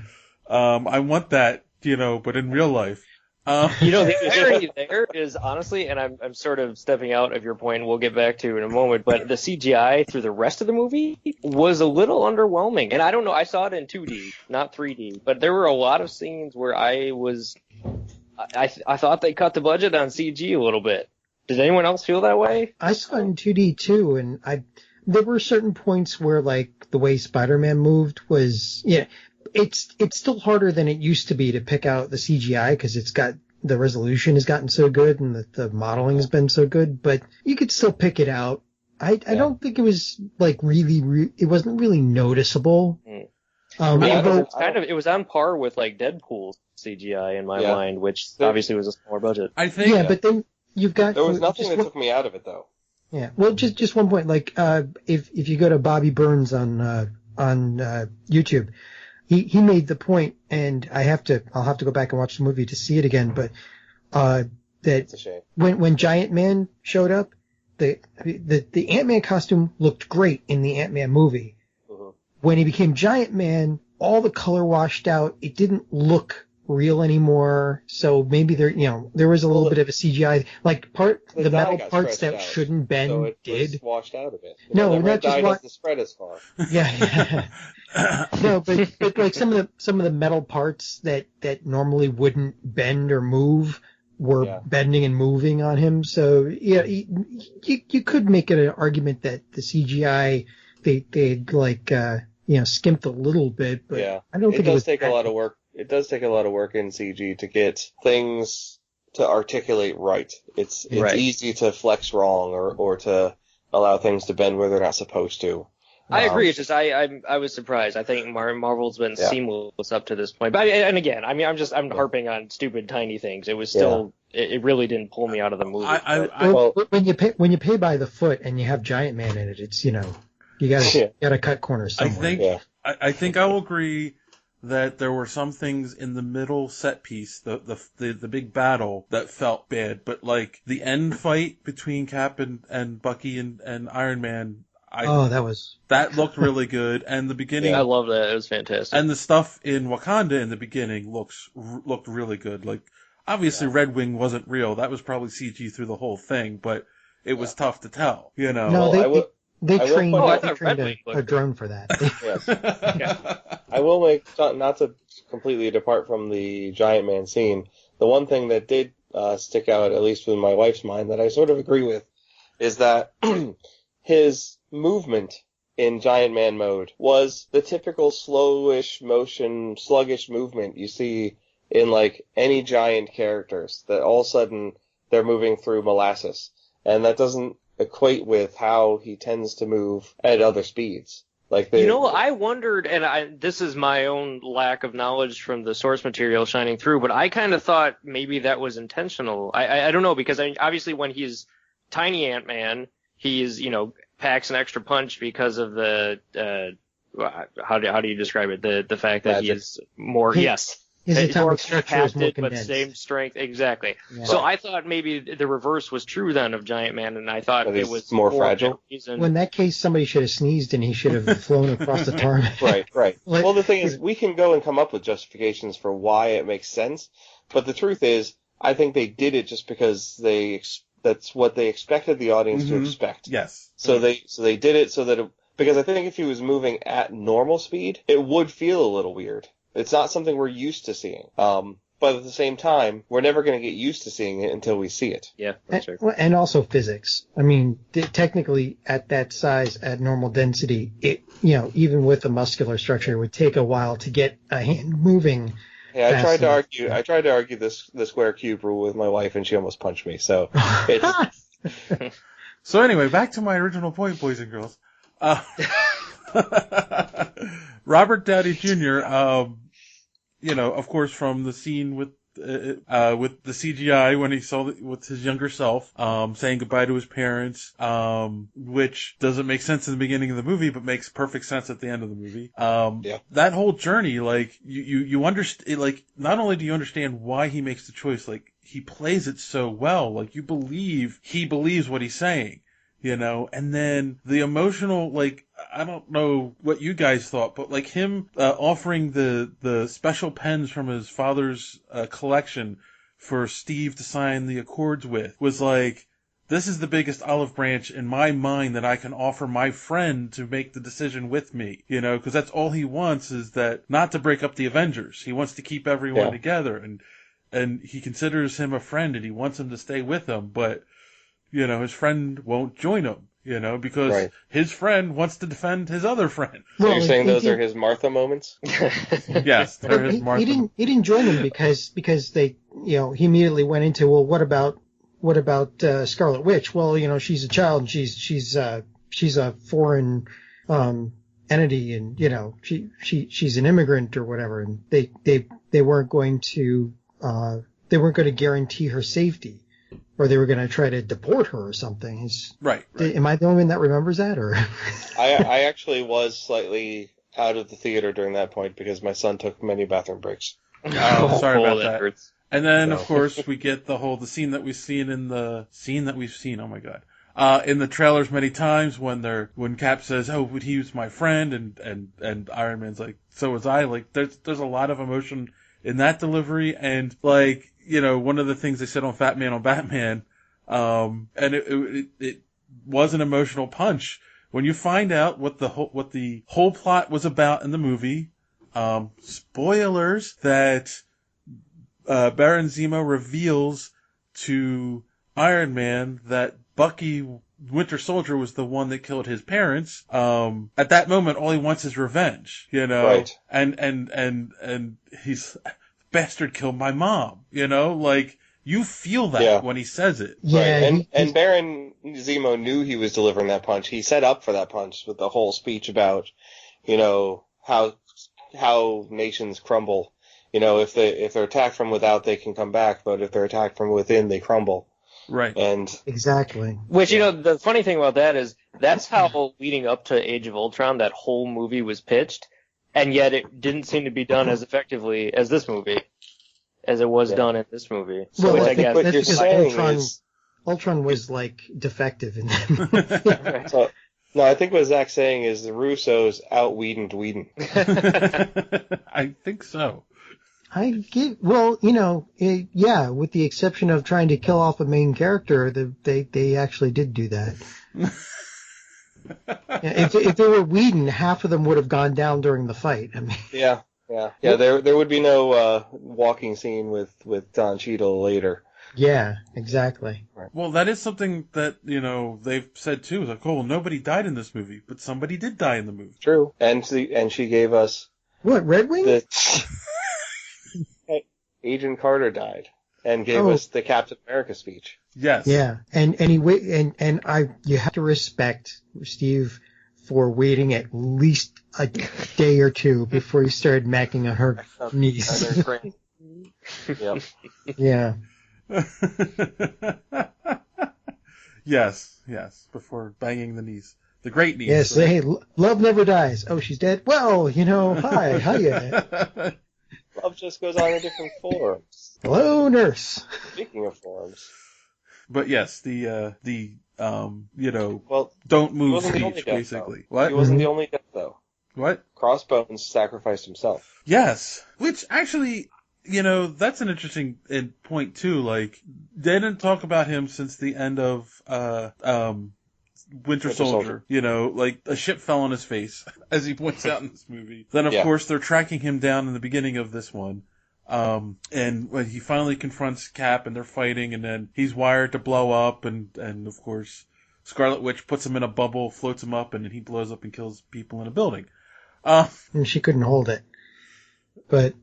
I want that, but in real life. The irony there is, honestly, and I'm sort of stepping out of your point, and we'll get back to in a moment, but the CGI through the rest of the movie was a little underwhelming. And I don't know, I saw it in 2D, not 3D, but there were a lot of scenes where I thought they cut the budget on CG a little bit. Did anyone else feel that way? I saw it in 2D too, and there were certain points where, the way Spider-Man moved was, it's still harder than it used to be to pick out the CGI because the resolution has gotten so good and the modeling has been so good, but you could still pick it out. I don't think it was it wasn't really noticeable. It was on par with Deadpool's CGI in my mind, which obviously was a smaller budget. I think. But then you've got. There was nothing that took me out of it though. Yeah. Well, just one point. If you go to Bobby Burns on YouTube. He made the point, and I'll have to go back and watch the movie to see it again, but that when Giant Man showed up, the Ant-Man costume looked great in the Ant-Man movie. Mm-hmm. When he became Giant Man, all the color washed out. It didn't look real anymore. So maybe there was a little bit of a CGI, the metal parts that shouldn't bend so it did. Was washed out of it. No, not just doesn't spread as far. Yeah. No, but some of the metal parts that normally wouldn't bend or move were bending and moving on him. So you could make an argument that the CGI they'd skimped a little bit, but I don't think it does take a lot of work. It does take a lot of work in CG to get things to articulate right. It's easy to flex wrong or to allow things to bend where they're not supposed to. I agree. It's just I was surprised. I think Marvel's been seamless up to this point. But I'm harping on stupid tiny things. It was still it really didn't pull me out of the movie. When you pay by the foot and you have Giant Man in it, it's you gotta cut corners somewhere. I think I will agree that there were some things in the middle set piece, the big battle that felt bad, but the end fight between Cap and Bucky and Iron Man. That looked really good, and the beginning. I love that. It was fantastic. And the stuff in Wakanda in the beginning looked really good. Obviously Red Wing wasn't real. That was probably CG through the whole thing, but it was tough to tell. No, They I trained, will they trained a drone for that. Yes. Okay. I will make, not to completely depart from the Giant Man scene, the one thing that did stick out, at least in my wife's mind, that I sort of agree with, is that his movement in Giant Man mode was the typical slowish motion, sluggish movement you see in like any giant characters, that all of a sudden they're moving through molasses. And that doesn't equate with how he tends to move at other speeds. Like I wondered, and this is my own lack of knowledge from the source material shining through, but I kind of thought maybe that was intentional. I don't know, because obviously when he's Tiny Ant-Man, he's, packs an extra punch because of the, how do you describe it? The fact that he is more, His atomic structure is more but condensed. same strength, exactly. Yeah. So I thought maybe the reverse was true then of Giant Man, and I thought it was more fragile. Well, in that case, somebody should have sneezed and he should have flown across the tarmac. Right. Well, the thing is, we can go and come up with justifications for why it makes sense, but the truth is, I think they did it just because that's what they expected the audience to expect. Yes. So they did it so that because I think if he was moving at normal speed, it would feel a little weird. It's not something we're used to seeing. But at the same time, we're never going to get used to seeing it until we see it. Yeah, that's true. And also physics. I mean, technically, at that size, at normal density, it, even with the muscular structure, it would take a while to get a hand moving. Yeah, I tried to argue the square cube rule with my wife, and she almost punched me. So it's So anyway, back to my original point, boys and girls. Robert Downey Jr., of course, from the scene with the CGI when he saw with his younger self, saying goodbye to his parents, which doesn't make sense in the beginning of the movie, but makes perfect sense at the end of the movie. That whole journey, like, you understand, like, not only do you understand why he makes the choice, like, he plays it so well, like, you believe he believes what he's saying. And then the emotional, like, I don't know what you guys thought, but like him offering the special pens from his father's collection for Steve to sign the accords with was like, this is the biggest olive branch in my mind that I can offer my friend to make the decision with me, because that's all he wants, is that not to break up the Avengers. He wants to keep everyone together, and he considers him a friend and he wants him to stay with him, but his friend won't join him, because his friend wants to defend his other friend. So you're saying those are his Martha moments? Yes, they're his Martha. He didn't join them because they, he immediately went into, well, what about Scarlet Witch? Well, she's a child and she's a foreign entity, and she's an immigrant or whatever, and they weren't going to guarantee her safety. Or they were going to try to deport her or something. Right. Am I the only one that remembers that? Or I actually was slightly out of the theater during that point because my son took many bathroom breaks. Oh, sorry about that. Hurts. And then, of course, we get the scene that we've seen oh my God, in the trailers many times when Cap says, "Oh, but he was my friend," and Iron Man's like, "So was I." Like, there's a lot of emotion in that delivery, and like, one of the things they said on Fat Man on Batman, and it was an emotional punch when you find out what the whole plot was about in the movie. Spoilers that Baron Zemo reveals to Iron Man that Bucky Winter Soldier was the one that killed his parents. At that moment, all he wants is revenge, Right. And he's, bastard killed my mom, like, you feel that when he says it. Yeah, right. And Baron Zemo knew he was delivering that punch. He set up for that punch with the whole speech about, how nations crumble. If they're attacked from without, they can come back, but if they're attacked from within, they crumble. Right. And exactly. Which, the funny thing about that is that's how leading up to Age of Ultron, that whole movie was pitched. And yet it didn't seem to be done as effectively as this movie, as it was done in this movie. So Well, I I think guess what you're saying Ultron was like defective in that movie. So, no, I think what Zach's saying is the Russos out-Whedoned. I think so. with the exception of trying to kill off a main character, they actually did do that. If they were Whedon, half of them would have gone down during the fight. I mean, Yeah. There would be no walking scene with Don Cheadle later. yeah, exactly. Right. Well, that is something that, they've said too. It's like, oh, well, nobody died in this movie, but somebody did die in the movie. True. And she gave us What, Red Wing? Agent Carter died and gave us the Captain America speech. Yes. Yeah, and you have to respect Steve for waiting at least a day or two before he started macking on her knees. Yep. Yeah. Yes, before banging the knees. The great knees. Yes, right? hey, love never dies. Oh, she's dead? Well, hi, hiya. Love just goes on in different forms. Hello, nurse. Speaking of forms. But yes, don't He move wasn't the only speech, death, basically. though. What? He wasn't the only death, though. What? Crossbones sacrificed himself. Yes. Which actually, that's an interesting point too. Like, they didn't talk about him since the end of, Winter Soldier. Like a ship fell on his face, as he points out in this movie. Then of course they're tracking him down in the beginning of this one. And when he finally confronts Cap and they're fighting, and then he's wired to blow up, and of course Scarlet Witch puts him in a bubble, floats him up, and then he blows up and kills people in a building. And she couldn't hold it. But,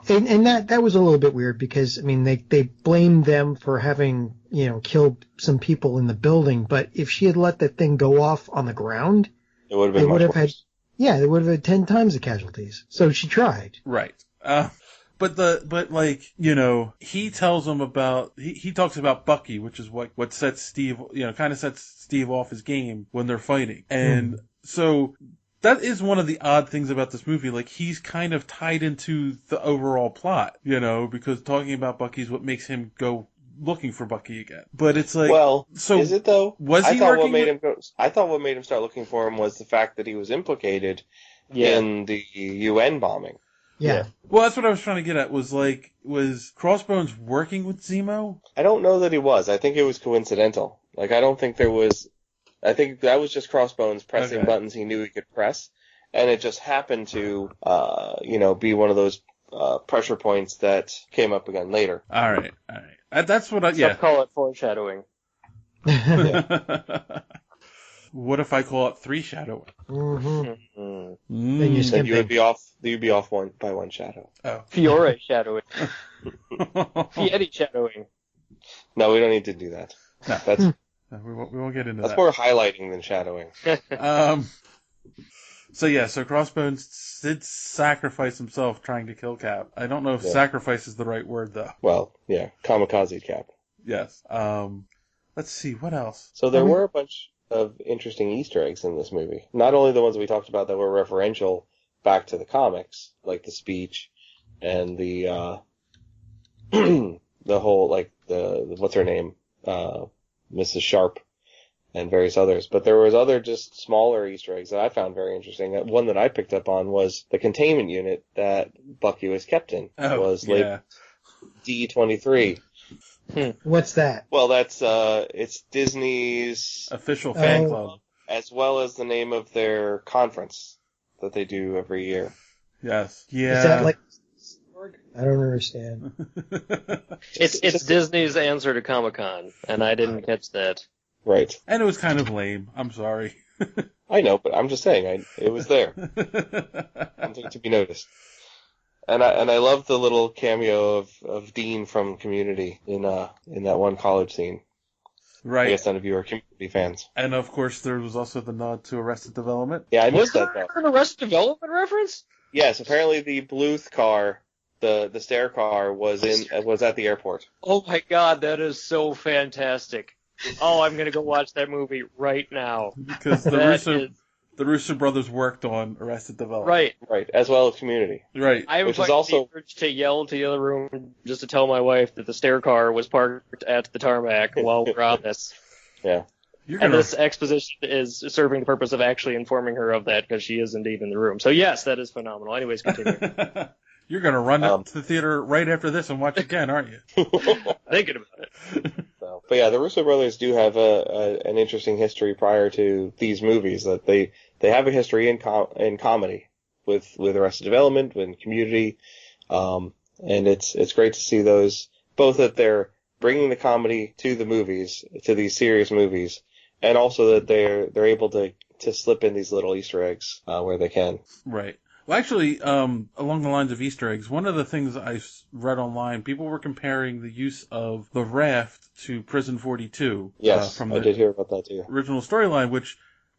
and that was a little bit weird because, I mean, they blamed them for having, killed some people in the building, but if she had let that thing go off on the ground, It would have been much worse. they would have had 10 times the casualties. So she tried. Right. He tells him about, he talks about Bucky, which is what sets Steve, kind of sets Steve off his game when they're fighting. And so that is one of the odd things about this movie. Like, he's kind of tied into the overall plot, because talking about Bucky is what makes him go looking for Bucky again. But it's like, so is it though? Was he I thought what made him start looking for him was the fact that he was implicated in the UN bombing. Yeah. Well, that's what I was trying to get at. Was Crossbones working with Zemo? I don't know that he was. I think it was coincidental. Like, I don't think there was. I think that was just Crossbones pressing buttons he knew he could press, and it just happened to, be one of those pressure points that came up again later. All right. That's what I. Some call it foreshadowing. What if I call it three shadowing? Mm-hmm. Then you'd be off. You'd be off by one shadow. Oh. Fiore shadowing. Fieri shadowing. No, we don't need to do that. No, that's. We won't get into that. That's more highlighting than shadowing. So Crossbones did sacrifice himself trying to kill Cap. I don't know if sacrifice is the right word though. Well, yeah, kamikaze Cap. Yes. Let's see, what else? So there were a bunch of interesting Easter eggs in this movie. Not only the ones we talked about that were referential back to the comics, like the speech and the the whole, like, the what's her name? Mrs. Sharp and various others. But there was other just smaller Easter eggs that I found very interesting. One that I picked up on was the containment unit that Bucky was kept in. Like D23. What's that? Well, that's it's Disney's official fan club, as well as the name of their conference that they do every year. Yes. Yeah. Is that like I don't understand. It's Disney's answer to Comic-Con, and I didn't catch that. Right. And it was kind of lame. I'm sorry. I know, but I'm just saying, it was there. Something to be noticed. And I love the little cameo of Dean from Community in that one college scene. Right. I guess none of you are Community fans. And of course, there was also the nod to Arrested Development. Yeah, I missed that though. An Arrested Development reference? Yes, apparently the Bluth car, the stair car, was at the airport. Oh my god, that is so fantastic. Oh, I'm gonna go watch that movie right now. Because the Russo brothers worked on Arrested Development. Right, as well as Community. Right. I was also the urge to yell to the other room just to tell my wife that the stair car was parked at the tarmac while we're on this. Yeah. And this exposition is serving the purpose of actually informing her of that because she is indeed in the room. So yes, that is phenomenal. Anyways, continue. You're going to run up to the theater right after this and watch again, aren't you? Thinking about it. So, But yeah, the Russo brothers do have an interesting history prior to these movies. That they have a history in comedy with Arrested Development, with Community, and it's great to see those, both that they're bringing the comedy to the movies, to these serious movies, and also that they're able to slip in these little Easter eggs where they can. Right. Well, actually, along the lines of Easter eggs, one of the things I read online, people were comparing the use of the raft to Prison 42. Yes, I did hear about that too. Original storyline,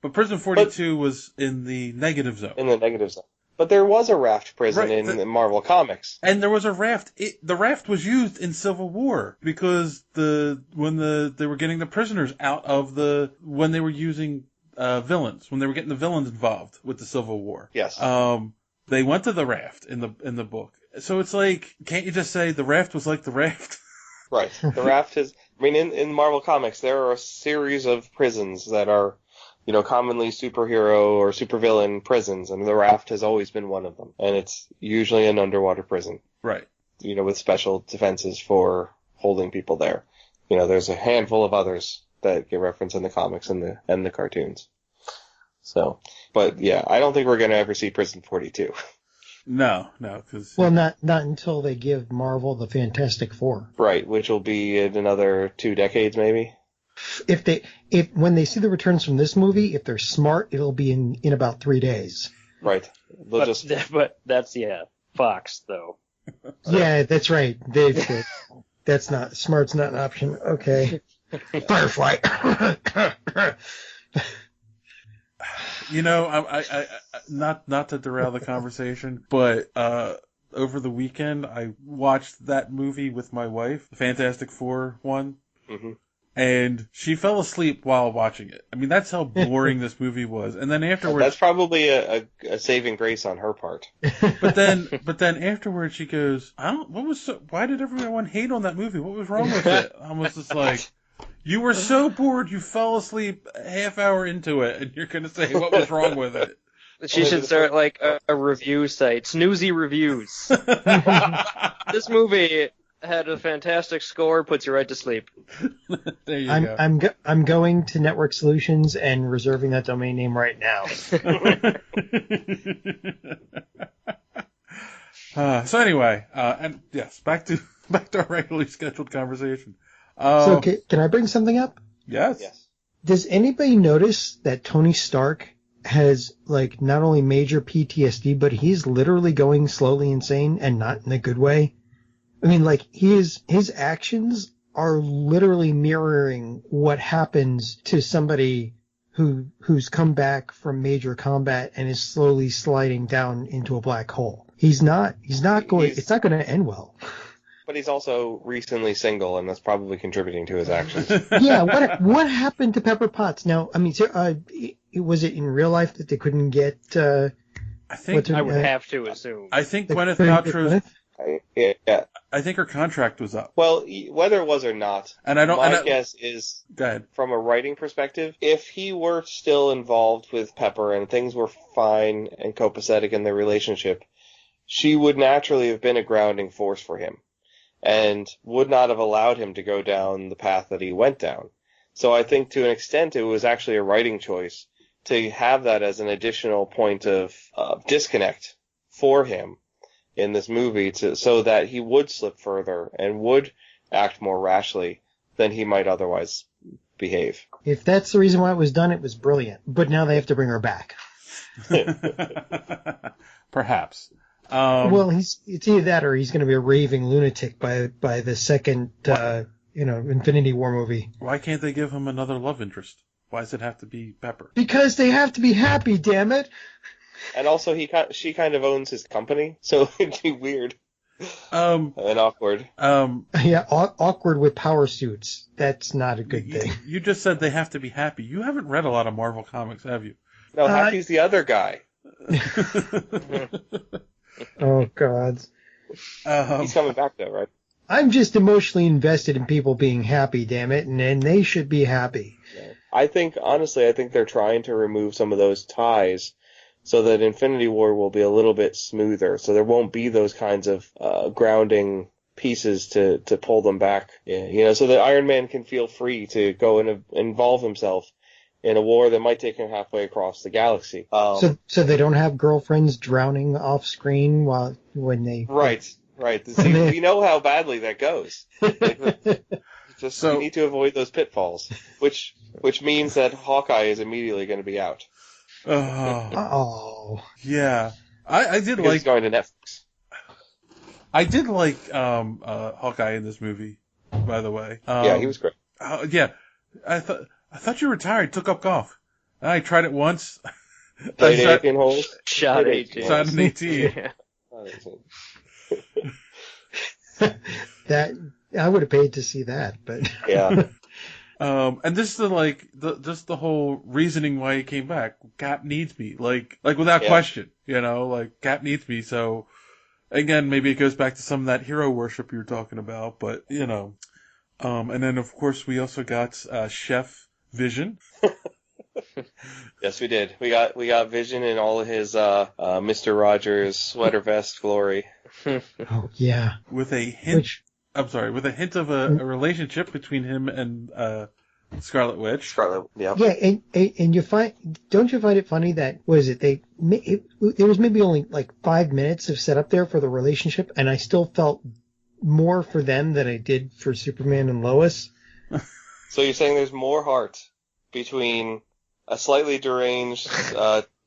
but Prison 42 was in the negative zone. In the negative zone. But there was a raft prison in Marvel Comics. And there was a raft. The raft was used in Civil War because when they were getting the prisoners out of when they were using villains, when they were getting the villains involved with the Civil War. Yes. They went to the raft in the book. So it's like, can't you just say the raft was like the raft? Right. The raft is, I mean, in Marvel Comics, there are a series of prisons that are, commonly superhero or supervillain prisons, and the raft has always been one of them. And it's usually an underwater prison. Right. With special defenses for holding people there. There's a handful of others that get referenced in the comics and the cartoons. So, but yeah, I don't think we're going to ever see Prison 42. No, because... Well, not until they give Marvel the Fantastic Four. Right, which will be in another 2 decades, maybe. If when they see the returns from this movie, if they're smart, it'll be in about 3 days. Right. But that's, Fox, though. Yeah, that's right. That's not, smart's not an option. Okay. Firefly. I not to derail the conversation, but over the weekend I watched that movie with my wife, the Fantastic Four one, and she fell asleep while watching it. I mean, that's how boring this movie was. And then afterwards, that's probably a saving grace on her part. But then afterwards, she goes, why did everyone hate on that movie? What was wrong with it? I was just like, you were so bored you fell asleep a half hour into it, and you're going to say what was wrong with it. She should start like a review site, Snoozy Reviews. This movie had a fantastic score, puts you right to sleep. There you go. I'm going to Network Solutions and reserving that domain name right now. So anyway, and yes, back to our regularly scheduled conversation. So can I bring something up? Yes. Does anybody notice that Tony Stark has not only major PTSD, but he's literally going slowly insane, and not in a good way? I mean, his actions are literally mirroring what happens to somebody who's come back from major combat and is slowly sliding down into a black hole. It's not going to end well. But he's also recently single, and that's probably contributing to his actions. Yeah, what happened to Pepper Potts? Now, I mean, was it in real life that they couldn't get? I think I would have to assume. I think Gwyneth Paltrow's. Yeah. I think her contract was up. Well, whether it was or not, my guess is, go ahead. From a writing perspective, if he were still involved with Pepper and things were fine and copacetic in their relationship, she would naturally have been a grounding force for him, and would not have allowed him to go down the path that he went down. So I think to an extent it was actually a writing choice to have that as an additional point of disconnect for him in this movie, so that he would slip further and would act more rashly than he might otherwise behave. If that's the reason why it was done, it was brilliant. But now they have to bring her back. Perhaps. Well, it's either that or he's going to be a raving lunatic by the second, Infinity War movie. Why can't they give him another love interest? Why does it have to be Pepper? Because they have to be happy, damn it. And also, she kind of owns his company, so it'd be weird. And awkward. Yeah, awkward with power suits. That's not a good thing. You just said they have to be happy. You haven't read a lot of Marvel comics, have you? No, Happy's the other guy. Oh, God. He's coming back, though, right? I'm just emotionally invested in people being happy, damn it, and they should be happy. Yeah. I think they're trying to remove some of those ties so that Infinity War will be a little bit smoother, so there won't be those kinds of grounding pieces to pull them back. Yeah, so that Iron Man can feel free to go and involve himself in a war that might take him halfway across the galaxy. So they don't have girlfriends drowning off screen when they... Right. See, we know how badly that goes. You need to avoid those pitfalls, which means that Hawkeye is immediately going to be out. Oh. Yeah. I did because like... He's going to Netflix. I did like Hawkeye in this movie, by the way. Yeah, he was great. Yeah. I thought you retired, took up golf. I tried it once. Played 18 holes? Shot 18. Shot an 18. That I would have paid to see that, but yeah. And this is just the whole reasoning why he came back. Cap needs me, like without question, like Cap needs me. So again, maybe it goes back to some of that hero worship you were talking about, but and then of course we also got Chef Vision. Yes, we did. We got Vision in all of his Mr. Rogers sweater vest glory. Oh yeah. With a hint of a relationship between him and Scarlet Witch. Yeah. Yeah, and don't you find it funny that there was maybe only like 5 minutes of setup there for the relationship, and I still felt more for them than I did for Superman and Lois. So you're saying there's more heart between a slightly deranged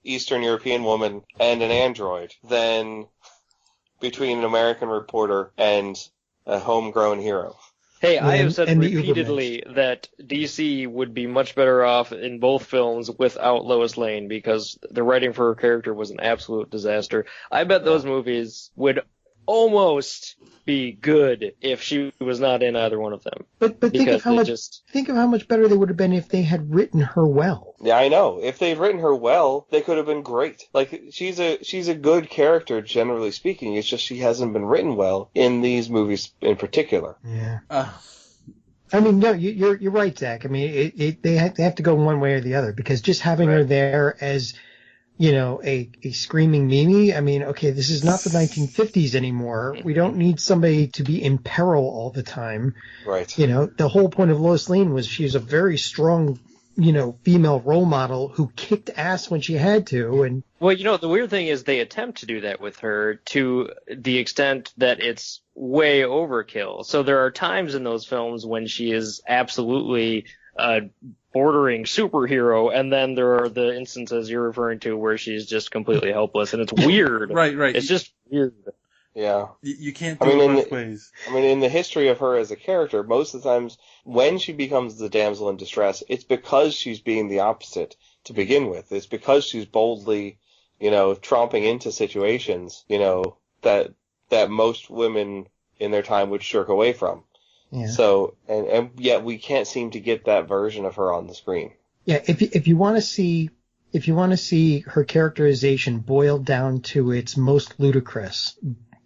Eastern European woman and an android than between an American reporter and a homegrown hero. Hey, I have said repeatedly that DC would be much better off in both films without Lois Lane because the writing for her character was an absolute disaster. I bet those movies would almost be good if she was not in either one of them. But think of how much better they would have been if they had written her well. Yeah, I know. If they'd written her well, they could have been great. Like she's a good character, generally speaking. It's just she hasn't been written well in these movies in particular. Yeah. I mean, no, you're right, Zach. I mean, they have to go one way or the other because just having her there as a screaming Mimi. I mean, okay, this is not the 1950s anymore. We don't need somebody to be in peril all the time. Right. The whole point of Lois Lane was she's a very strong, female role model who kicked ass when she had to. And well, the weird thing is they attempt to do that with her to the extent that it's way overkill. So there are times in those films when she is absolutely bordering superhero, and then there are the instances you're referring to where she's just completely helpless, and it's weird. Right. It's just weird. Yeah. You can't do it both ways. I mean, in the history of her as a character, most of the times when she becomes the damsel in distress, it's because she's being the opposite to begin with. It's because she's boldly, tromping into situations, that most women in their time would shirk away from. Yeah. So, and yet we can't seem to get that version of her on the screen. Yeah, if you want to see her characterization boiled down to its most ludicrous,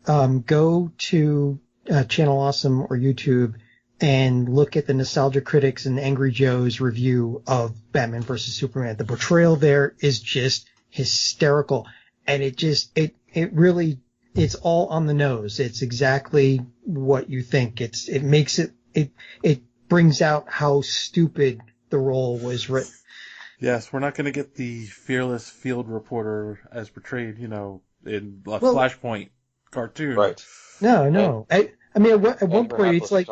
go to Channel Awesome or YouTube and look at the Nostalgia Critics and Angry Joe's review of Batman vs Superman. The portrayal there is just hysterical, and it really. It's all on the nose. It's exactly what you think. It brings out how stupid the role was written. Yes, we're not going to get the fearless field reporter as portrayed, in a Flashpoint cartoon. Right. No. I mean, at one point it's like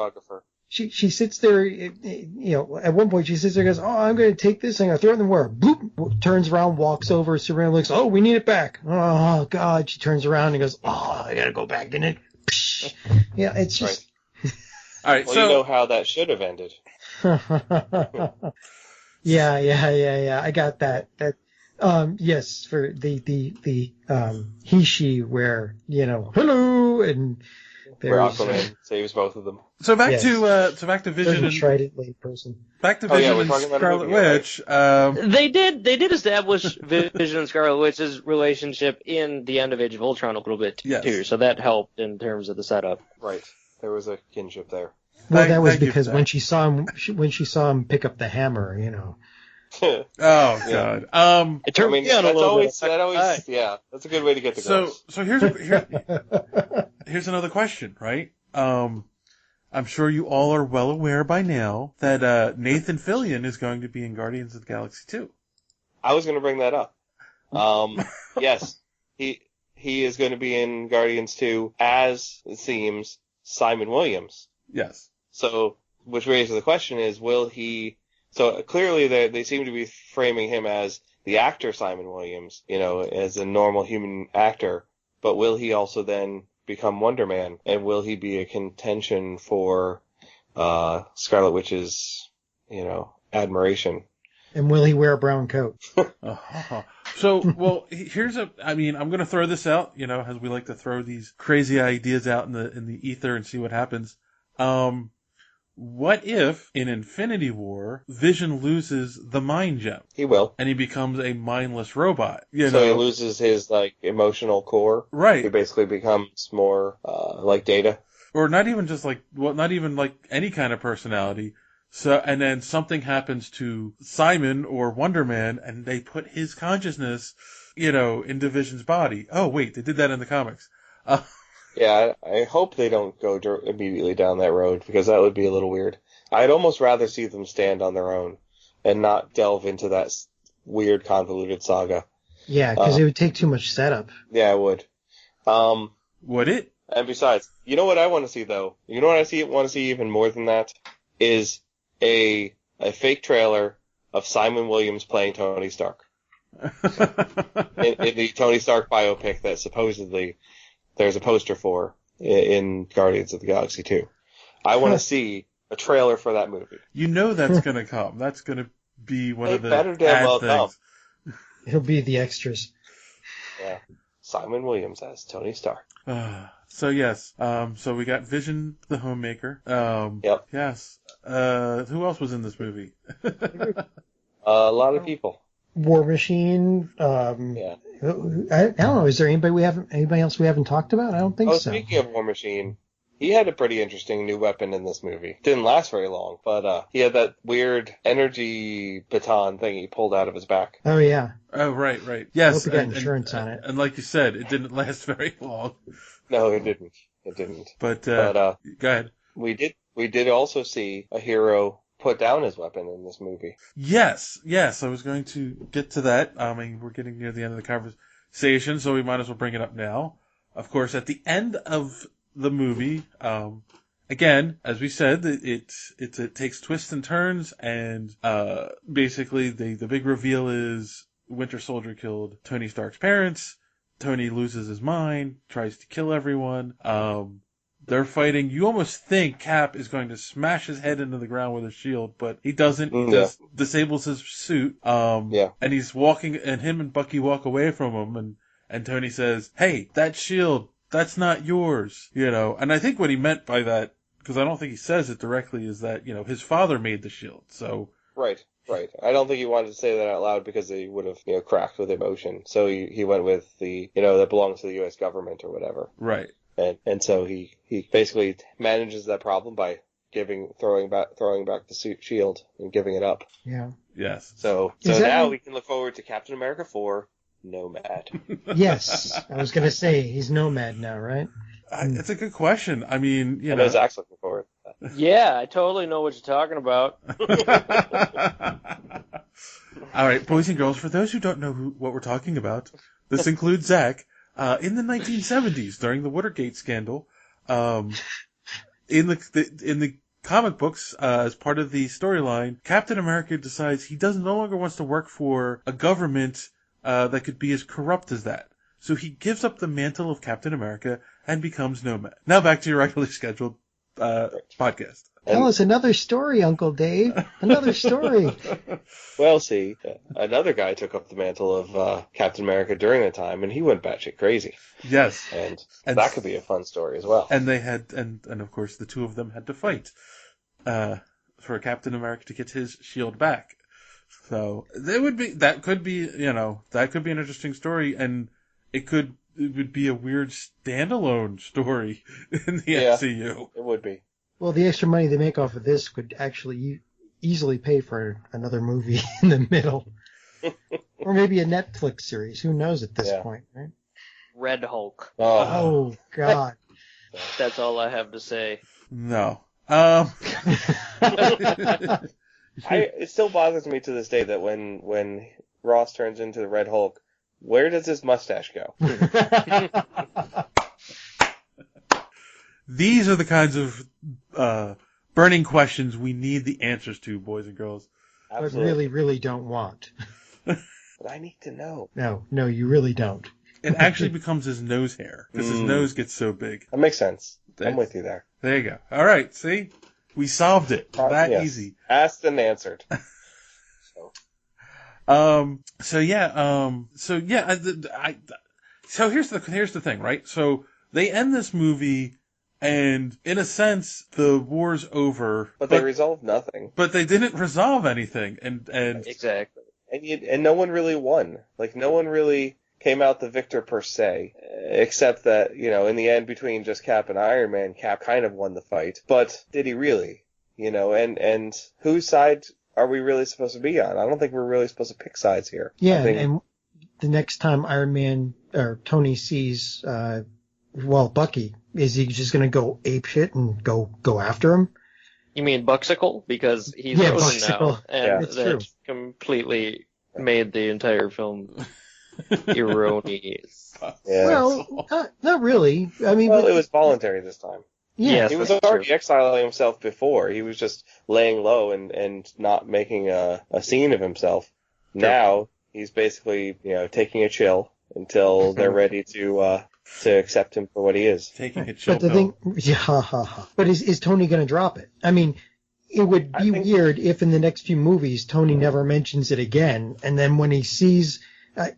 she sits there, at one point she sits there and goes, oh, I'm going to take this thing, I throw it in the water. Boop, turns around, walks over, Superman looks, oh, we need it back. Oh, God. She turns around and goes, oh, I got to go back in it. Yeah, it's just. Right. All right, well, so. You know how that should have ended. Yeah. I got that. Yes, for the he, she, where, hello, and where Aquaman saves both of them. So back to Vision and trident person. Back to Vision and Scarlet Witch. They did establish Vision and Scarlet Witch's relationship in the end of Age of Ultron a little bit too, so that helped in terms of the setup. Right, there was a kinship there. Well, that was because when she saw him pick up the hammer, Oh God. It turned me on a little bit. That's a good way to get the girls. So here's another question, right? I'm sure you all are well aware by now that Nathan Fillion is going to be in Guardians of the Galaxy 2. I was going to bring that up. Yes, he is going to be in Guardians 2 as, it seems, Simon Williams. Yes. So, which raises the question is, will he... So, clearly they seem to be framing him as the actor Simon Williams, as a normal human actor, but will he also then become Wonder Man, and will he be a contention for Scarlet Witch's, admiration? And will he wear a brown coat? So, well, I'm going to throw this out, as we like to throw these crazy ideas out in the ether and see what happens. What if, in Infinity War, Vision loses the mind gem? He will. And he becomes a mindless robot. He loses his, emotional core. Right. He basically becomes more, like Data. Or not even just not even like any kind of personality. So, and then something happens to Simon or Wonder Man, and they put his consciousness, into Vision's body. Oh, wait, they did that in the comics. Yeah, I hope they don't go immediately down that road, because that would be a little weird. I'd almost rather see them stand on their own and not delve into that weird, convoluted saga. Yeah, because it would take too much setup. Yeah, it would. Would it? And besides, you know what I want to see, though? You know what I want to see even more than that? Is a fake trailer of Simon Williams playing Tony Stark. in the Tony Stark biopic that supposedly there's a poster for in Guardians of the Galaxy 2. I want to see a trailer for that movie. That's going to come. That's going to be one of the better damn well things. Come. It'll be the extras. Yeah. Simon Williams as Tony Stark. So yes. So we got Vision, the Homemaker. Yep. Yes. Who else was in this movie? A lot of people. War Machine. Yeah. I don't know. Is there anybody else we haven't talked about? I don't think so. Speaking of War Machine, he had a pretty interesting new weapon in this movie. Didn't last very long, but he had that weird energy baton thing he pulled out of his back. Oh yeah. Oh right. Yes. I hope he got insurance on it. And like you said, it didn't last very long. No, it didn't. But go ahead. We did also see a hero put down his weapon in this movie. Yes, I was going to get to that. We're getting near the end of the conversation, so we might as well bring it up now. Of course, at the end of the movie, again, as we said, it takes twists and turns, and basically the big reveal is Winter Soldier killed Tony Stark's parents. Tony loses his mind, tries to kill everyone. They're fighting. You almost think Cap is going to smash his head into the ground with a shield, but he doesn't. He just disables his suit. And he's walking, and him and Bucky walk away from him, and Tony says, "Hey, that shield, that's not yours." And I think what he meant by that, because I don't think he says it directly, is that, his father made the shield. So. Right. I don't think he wanted to say that out loud because he would have, cracked with emotion. So he went with the, that belongs to the U.S. government or whatever. Right. And so he basically manages that problem by throwing back the shield and giving it up. Yeah. Yes. So now we can look forward to Captain America 4, Nomad. Yes. I was gonna say he's Nomad now, right? It's a good question. I mean, I know Zach's looking forward to that. Yeah, I totally know what you're talking about. All right, boys and girls, for those who don't know what we're talking about, this includes Zach. In the 1970s, during the Watergate scandal, in the comic books, as part of the storyline, Captain America decides he no longer wants to work for a government that could be as corrupt as that. So he gives up the mantle of Captain America and becomes Nomad. Now back to your regularly scheduled podcast. Tell us another story, Uncle Dave. Another story. Well, see, another guy took up the mantle of Captain America during the time, and he went batshit crazy. Yes. And that could be a fun story as well. And they had, and of course, the two of them had to fight for Captain America to get his shield back. So that could be an interesting story, and it would be a weird standalone story in the MCU. It would be. Well, the extra money they make off of this could actually easily pay for another movie in the middle. Or maybe a Netflix series. Who knows at this point, right? Red Hulk. Oh, God. That's all I have to say. No. It still bothers me to this day that when Ross turns into the Red Hulk, where does his mustache go? These are the kinds of burning questions we need the answers to, boys and girls. But really, really don't want. But I need to know. No, you really don't. It actually becomes his nose hair, because his nose gets so big. That makes sense. I'm with you there. There you go. All right, see? We solved it. That easy. Asked and answered. So here's the thing, right? So they end this movie, and in a sense, the war's over. But they resolved nothing. But they didn't resolve anything, and Exactly. And no one really won. Like, no one really came out the victor per se, except that, in the end, between just Cap and Iron Man, Cap kind of won the fight. But did he really? And whose side are we really supposed to be on? I don't think we're really supposed to pick sides here. Yeah, and the next time Iron Man or Tony sees, Bucky, is he just going to go apeshit and go after him? You mean Buxicle? Because he's frozen now, and that completely made the entire film erroneous. Yeah. Well, not really. I mean, it was voluntary this time. Yeah, he was already exiling himself before. He was just laying low and not making a scene of himself. Sure. Now he's basically taking a chill until they're ready to accept him for what he is. Taking a chill. But the thing, but is Tony going to drop it? I mean, it would be weird if in the next few movies Tony never mentions it again, and then when he sees, I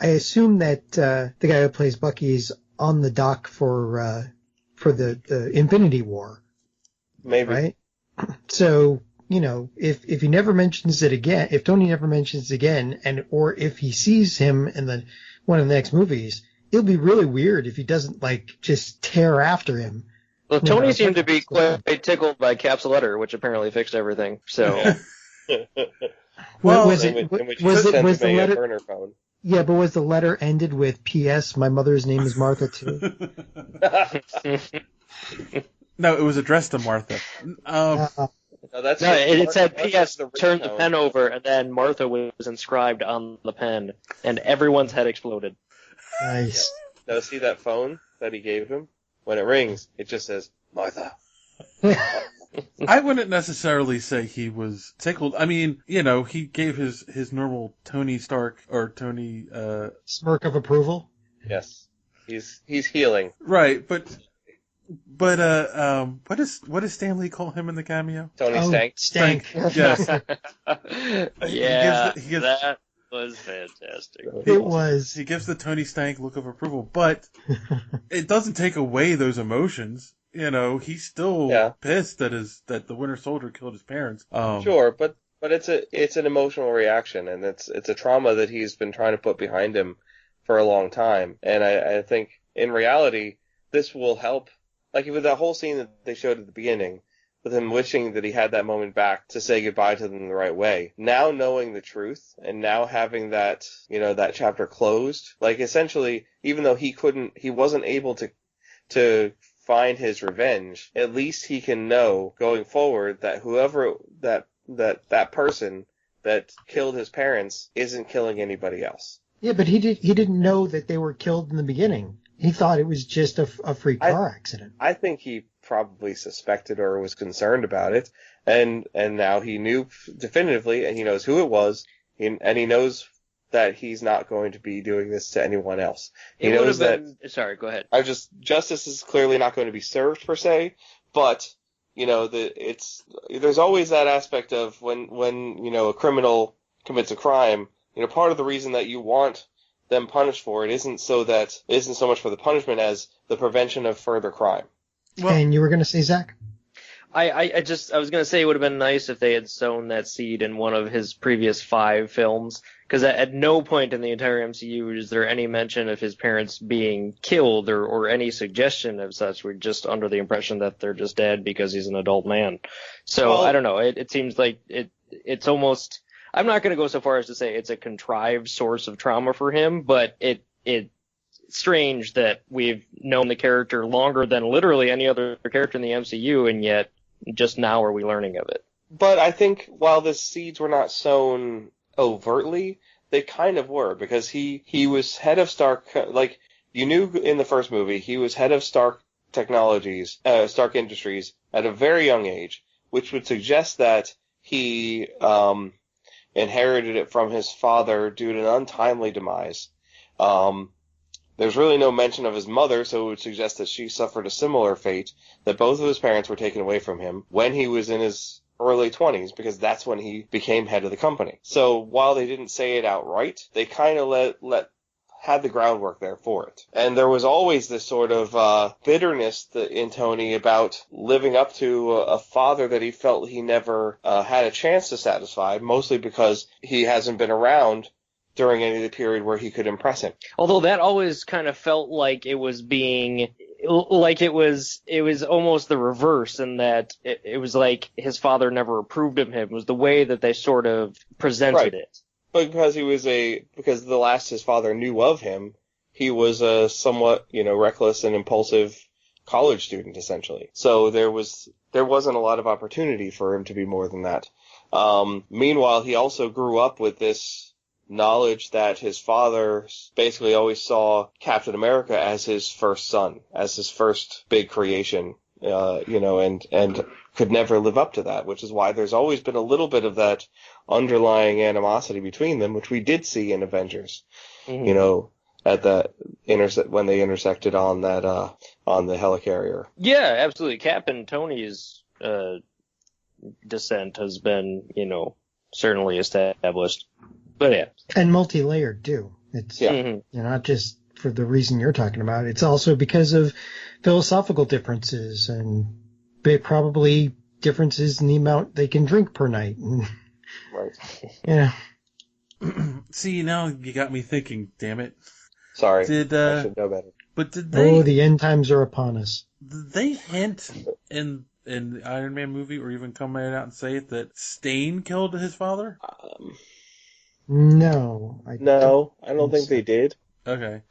assume that the guy who plays Bucky is on the dock for the Infinity War. Maybe. Right? So, if he never mentions it again, if Tony never mentions it again, or if he sees him in one of the next movies, it'll be really weird if he doesn't, just tear after him. Well, Tony seemed to be quite tickled by Cap's letter, which apparently fixed everything, so... Well, was the letter... burner phone. Yeah, but was the letter ended with P.S. My mother's name is Martha, too? No, it was addressed to Martha. It said P.S. Turn the pen over, and then Martha was inscribed on the pen, and everyone's head exploded. Nice. Yeah. Now, see that phone that he gave him? When it rings, it just says, Martha. I wouldn't necessarily say he was tickled. I mean, he gave his normal Tony Stark or Tony smirk of approval. Yes, he's healing. Right, but what does Stan Lee call him in the cameo? Tony Stank. Yes. Yeah, that was fantastic. It was. He gives the Tony Stank look of approval, but it doesn't take away those emotions. He's still pissed that the Winter Soldier killed his parents. Sure, but it's an emotional reaction, and it's a trauma that he's been trying to put behind him for a long time. And I think in reality, this will help. Like with that whole scene that they showed at the beginning, with him wishing that he had that moment back to say goodbye to them the right way. Now knowing the truth, and now having that chapter closed, essentially, even though he wasn't able to find his revenge, at least he can know going forward that whoever that person that killed his parents isn't killing anybody else. Yeah, but he didn't know that they were killed in the beginning. He thought it was just a freak car accident. I think he probably suspected or was concerned about it, and now he knew definitively, and he knows who it was, and he knows that he's not going to be doing this to anyone else. He knows that. Sorry, go ahead. Justice is clearly not going to be served per se, but there's always that aspect of when a criminal commits a crime. Part of the reason that you want them punished for it isn't so much for the punishment as the prevention of further crime. Well, and you were going to say, Zach? I was going to say it would have been nice if they had sown that seed in one of his previous 5 films, because at no point in the entire MCU is there any mention of his parents being killed or any suggestion of such. We're just under the impression that they're just dead because he's an adult man. So I don't know. It seems like it's almost. I'm not going to go so far as to say it's a contrived source of trauma for him, but it strange that we've known the character longer than literally any other character in the MCU, and yet just now are we learning of it. But I think while the seeds were not sown overtly, they kind of were, because he was head of Stark, like, you knew in the first movie, he was head of Stark Technologies, Stark Industries at a very young age, which would suggest that he inherited it from his father due to an untimely demise. There's really no mention of his mother, so it would suggest that she suffered a similar fate, that both of his parents were taken away from him when he was in his early 20s, because that's when he became head of the company. So while they didn't say it outright, they kind of had the groundwork there for it. And there was always this sort of bitterness in Tony about living up to a father that he felt he never had a chance to satisfy, mostly because he hasn't been around during any of the period where he could impress him. Although that always kind of felt like it was almost the reverse, in that it was like his father never approved of him. It was the way that they sort of presented it. But because because the last his father knew of him, he was a somewhat, reckless and impulsive college student, essentially. So there wasn't a lot of opportunity for him to be more than that. Meanwhile, he also grew up with this knowledge that his father basically always saw Captain America as his first son, as his first big creation, and could never live up to that, which is why there's always been a little bit of that underlying animosity between them, which we did see in Avengers, at that when they intersected on that, on the helicarrier. Yeah, absolutely. Cap and Tony's, descent has been, certainly established. But yeah. And multi-layered too. It's not just for the reason you're talking about. It's also because of philosophical differences and probably differences in the amount they can drink per night. Right. Yeah. See, now you got me thinking, damn it. Sorry. I should know better. But did they... Oh, the end times are upon us. Did they hint in the Iron Man movie, or even come out and say it, that Stain killed his father? No. I don't think they did. Okay.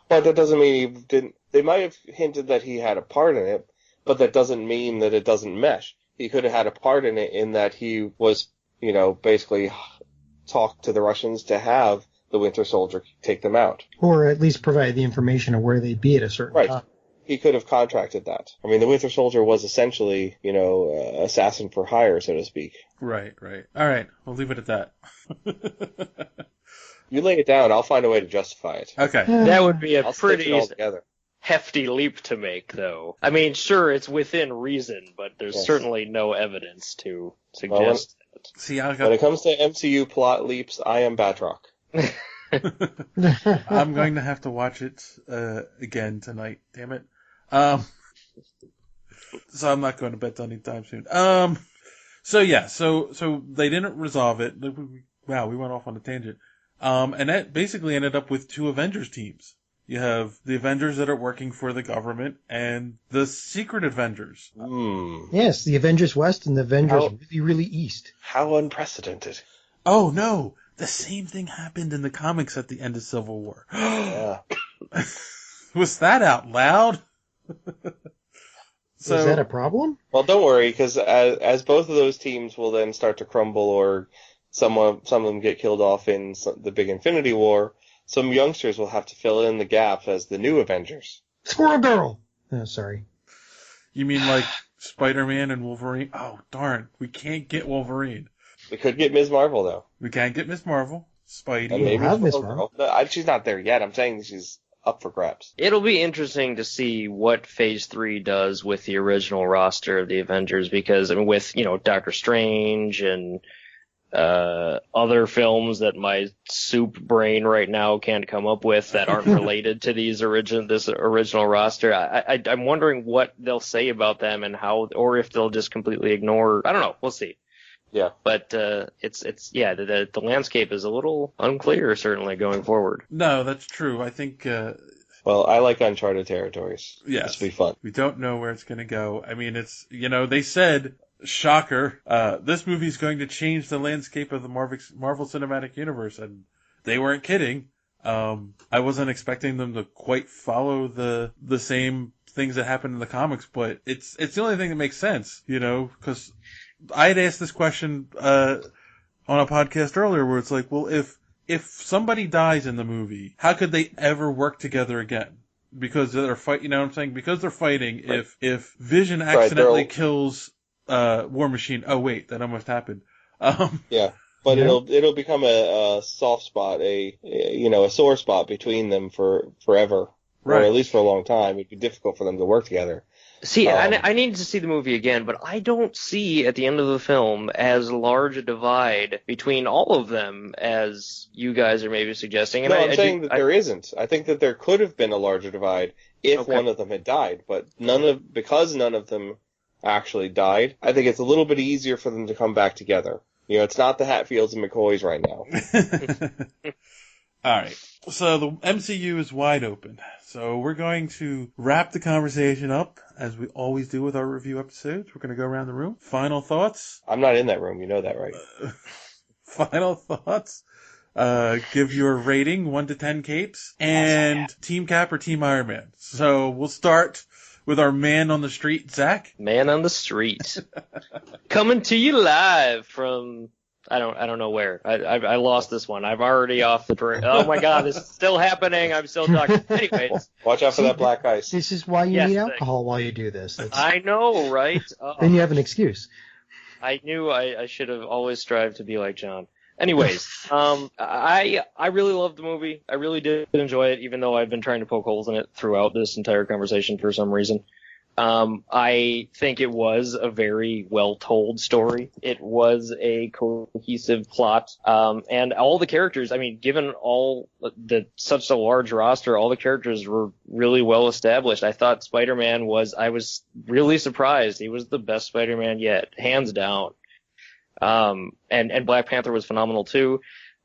But that doesn't mean he didn't. They might have hinted that he had a part in it, but that doesn't mean that it doesn't mesh. He could have had a part in it in that he was, basically talked to the Russians to have the Winter Soldier take them out. Or at least provide the information of where they'd be at a certain time. He could have contracted that. I mean, the Winter Soldier was essentially, assassin for hire, so to speak. Right. All right, we'll leave it at that. You lay it down, I'll find a way to justify it. Okay. That would be a pretty together. hefty leap to make, though. I mean, sure, it's within reason, but there's certainly no evidence to suggest that. See, when it comes to MCU plot leaps, I am Batroc. I'm going to have to watch it again tonight, damn it. So I'm not going to bed anytime soon. So they didn't resolve it. Wow, we went off on a tangent. And that basically ended up with two Avengers teams. You have the Avengers that are working for the government and the Secret Avengers. Yes, the Avengers West and the Avengers really, really East. How unprecedented. Oh no, the same thing happened in the comics at the end of Civil War. Yeah. Was that out loud? So, is that a problem? Well, don't worry, because as both of those teams will then start to crumble, or some of them get killed off in the big Infinity War, some youngsters will have to fill in the gap as the new Avengers. Squirrel Girl! Oh, sorry. You mean like Spider-Man and Wolverine? Oh, darn. We can't get Wolverine. We could get Ms. Marvel, though. We can't get Ms. Marvel. Spidey. And maybe have Ms. Marvel. No, she's not there yet. I'm saying she's up for grabs. It'll be interesting to see what Phase 3 does with the original roster of the Avengers, because, I mean, with, Doctor Strange and other films that my soup brain right now can't come up with that aren't related to this original roster. I'm wondering what they'll say about them and how, or if they'll just completely ignore. I don't know. We'll see. Yeah. But the landscape is a little unclear, certainly, going forward. No, that's true. I think. Well, I like uncharted territories. Yes. This will be fun. We don't know where it's going to go. I mean, it's, they said, shocker, this movie's going to change the landscape of the Marvel Cinematic Universe, and they weren't kidding. I wasn't expecting them to quite follow the same things that happened in the comics, but it's the only thing that makes sense, because I had asked this question on a podcast earlier where it's like, well, if somebody dies in the movie, how could they ever work together again? Because they're fighting, you know what I'm saying? Because they're fighting. Right. If Vision accidentally kills War Machine, oh wait, that almost happened. Yeah. But it'll become a soft spot, a sore spot between them for forever, right. Or at least for a long time. It'd be difficult for them to work together. See, I need to see the movie again, but I don't see at the end of the film as large a divide between all of them as you guys are maybe suggesting. And I'm saying that there isn't. I think that there could have been a larger divide if one of them had died, but because none of them actually died, I think it's a little bit easier for them to come back together. It's not the Hatfields and McCoys right now. All right. So the MCU is wide open. So we're going to wrap the conversation up as we always do with our review episodes. We're going to go around the room. Final thoughts? I'm not in that room. You know that, right? Final thoughts? Give your rating, 1 to 10 capes, and Team Cap or Team Iron Man. So we'll start with our man on the street, Zach. Man on the street. Coming to you live from, I don't know where. I lost this one. I'm already off the parade. Oh my God, this is still happening. I'm still talking. Anyways. Watch out for that black ice. This is why you need alcohol while you do this. I know, right? Then you have an excuse. I knew I should have always strived to be like John. Anyways, I really loved the movie. I really did enjoy it, even though I've been trying to poke holes in it throughout this entire conversation for some reason. I think it was a very well-told story. It was a cohesive plot, and all the characters, I mean, given such a large roster, all the characters were really well established. I thought Spider-Man I was really surprised. He was the best Spider-Man yet, hands down. And Black Panther was phenomenal too.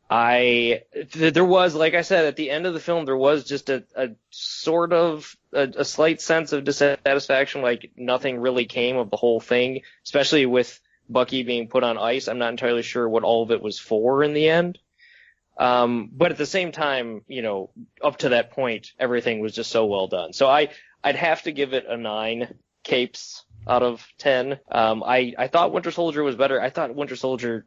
There was, like I said, at the end of the film, there was just a sort of a slight sense of dissatisfaction, like nothing really came of the whole thing, especially with Bucky being put on ice. I'm not entirely sure what all of it was for in the end. But at the same time, up to that point, everything was just so well done. So I'd have to give it a 9 capes out of 10. I thought Winter Soldier was better. I thought Winter Soldier,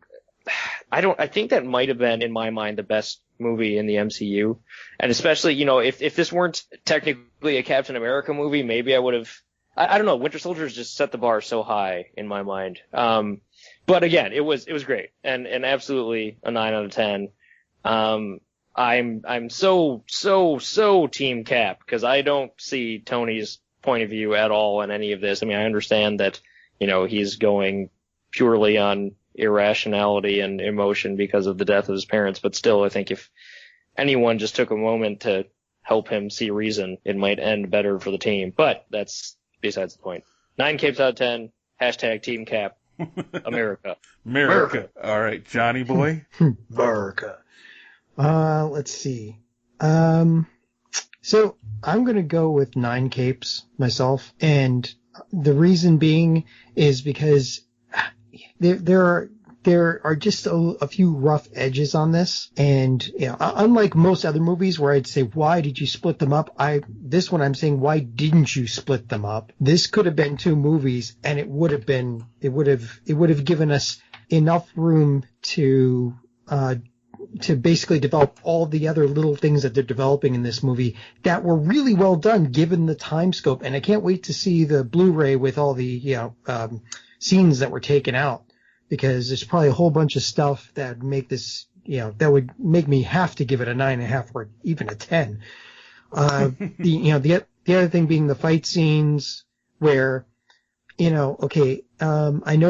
I think that might have been, in my mind, the best movie in the MCU. And especially, if this weren't technically a Captain America movie, maybe I would have, I don't know, Winter Soldier just set the bar so high in my mind. But again, it was great and absolutely a 9 out of 10. I'm so Team Cap, because I don't see Tony's point of view at all in any of this. I mean, I understand that, he's going purely on irrationality and emotion because of the death of his parents, but still, I think if anyone just took a moment to help him see reason, it might end better for the team. But that's besides the point. 9 capes out of 10. # Team Cap. America. America. All right, Johnny boy. America. Let's see. So I'm going to go with 9 capes myself, and the reason being is because there are just a few rough edges on this, and unlike most other movies where I'd say, why did you split them up? This one I'm saying, why didn't you split them up? This could have been 2 movies, and it would have given us enough room to basically develop all the other little things that they're developing in this movie that were really well done given the time scope. And I can't wait to see the Blu-ray with all the scenes that were taken out, because there's probably a whole bunch of stuff that would make this, that would make me have to give it a 9.5 or even a 10. The other thing being the fight scenes where, I know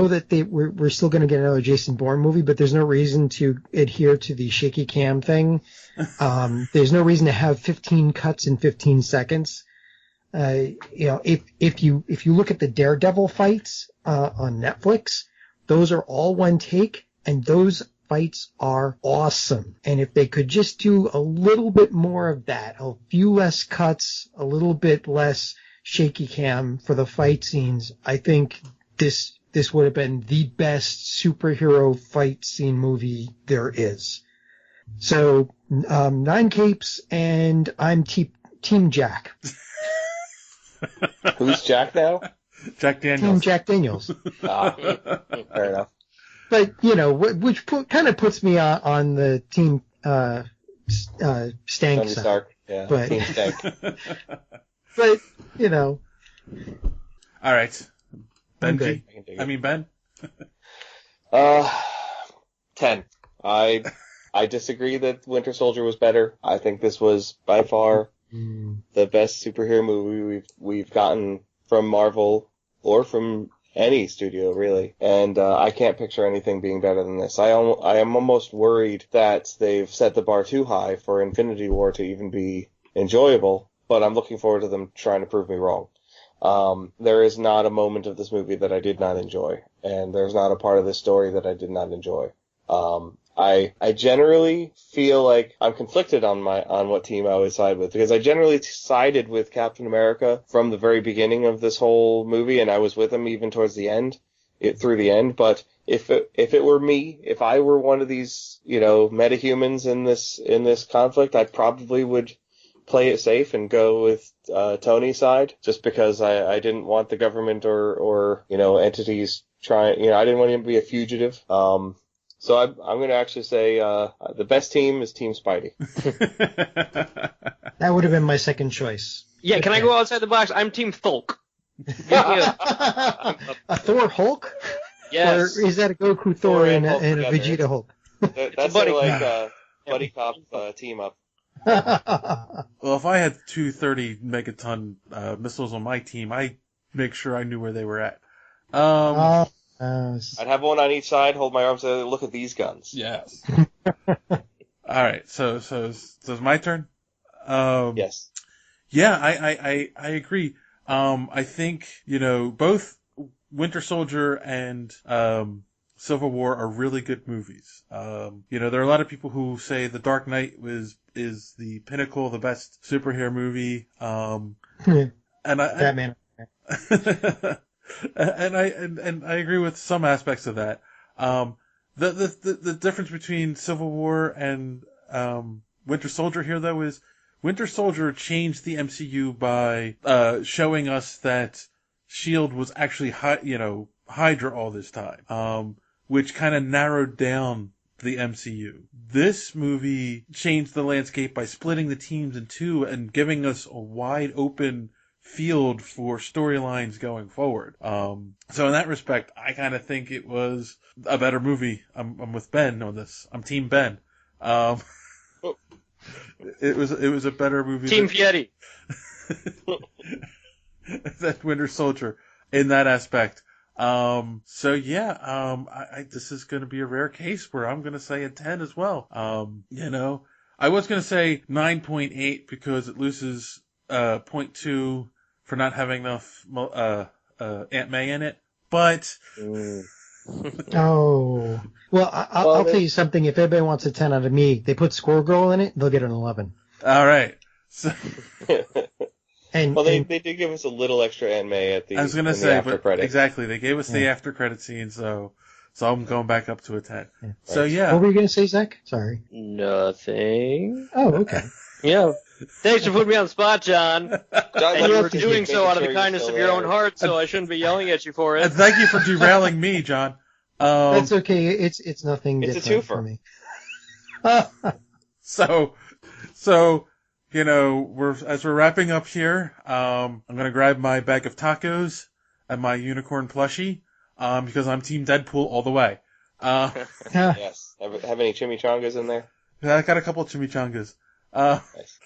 that we're still going to get another Jason Bourne movie, but there's no reason to adhere to the shaky cam thing. There's no reason to have 15 cuts in 15 seconds. If you look at the Daredevil fights on Netflix, those are all one take, and those fights are awesome. And if they could just do a little bit more of that, a few less cuts, a little bit less shaky cam for the fight scenes, I think this would have been the best superhero fight scene movie there is. So 9 capes, and I'm Team Jack. Who's Jack now? Jack Daniels. Team Jack Daniels. Fair enough. But, which kind of puts me on the Team Stank Tony side. Stark. Yeah, But, Team Stank. but, All right. I'm Benji? good. I mean, Ben? 10. I disagree that Winter Soldier was better. I think this was by far the best superhero movie we've gotten from Marvel or from any studio, really. And I can't picture anything being better than this. I am almost worried that they've set the bar too high for Infinity War to even be enjoyable, but I'm looking forward to them trying to prove me wrong. There is not a moment of this movie that I did not enjoy, and there's not a part of this story that I did not enjoy. I generally feel like I'm conflicted on what team I would side with, because I generally sided with Captain America from the very beginning of this whole movie, and I was with him even towards the end, through the end. But if it were me, if I were one of these, metahumans in this conflict, I probably would play it safe and go with Tony's side, just because I didn't want the government or entities trying. I didn't want him to be a fugitive. So I'm going to actually say the best team is Team Spidey. That would have been my second choice. Yeah, can I go outside the box? I'm Team Thulk. A Thor Hulk? Yes. Or is that a Goku Thor and a Vegeta Hulk? That's their buddy cop team up. Well, if I had 230 megaton missiles on my team, I'd make sure I knew where they were at. I'd have one on each side, hold my arms and look at these guns. Yes. All right, so it's my turn? Yes. Yeah, I agree. I think, both Winter Soldier and Civil War are really good movies. There are a lot of people who say The Dark Knight is the pinnacle of the best superhero movie. Batman. And I agree with some aspects of that. The difference between Civil War and Winter Soldier here, though, is Winter Soldier changed the MCU by showing us that S.H.I.E.L.D. was actually Hydra all this time, which kind of narrowed down the MCU. This movie changed the landscape by splitting the teams in two and giving us a wide open field for storylines going forward. So in that respect, I kind of think it was a better movie. I'm with Ben on this. I'm Team Ben. It was a better movie. Team Fieri. Than Winter Soldier in that aspect. So yeah, this is going to be a rare case where I'm going to say a 10 as well. I was going to say 9.8 because it loses 0.2 for not having enough Aunt May in it, but Oh. Well, I'll tell you something. If anybody wants a 10 out of me, they put Squirrel Girl in it, they'll get an 11. All right. So, they did give us a little extra Aunt May at the. I was going to say, after but credits. exactly, they gave us the after credit scene, so I'm going back up to a 10. Yeah. So yeah. What were you going to say, Zach? Sorry. Nothing. Oh, okay. Yeah. Thanks for putting me on the spot, John. And you were just doing so out of the making sure kindness you're of still your own there. heart, so I shouldn't be yelling at you for And it. thank you for derailing me, John. That's okay. It's nothing It's a different twofer. for me. So, as we're wrapping up here, I'm going to grab my bag of tacos and my unicorn plushie, because I'm Team Deadpool all the way. Yes. Have any chimichangas in there? I got a couple of chimichangas. Nice.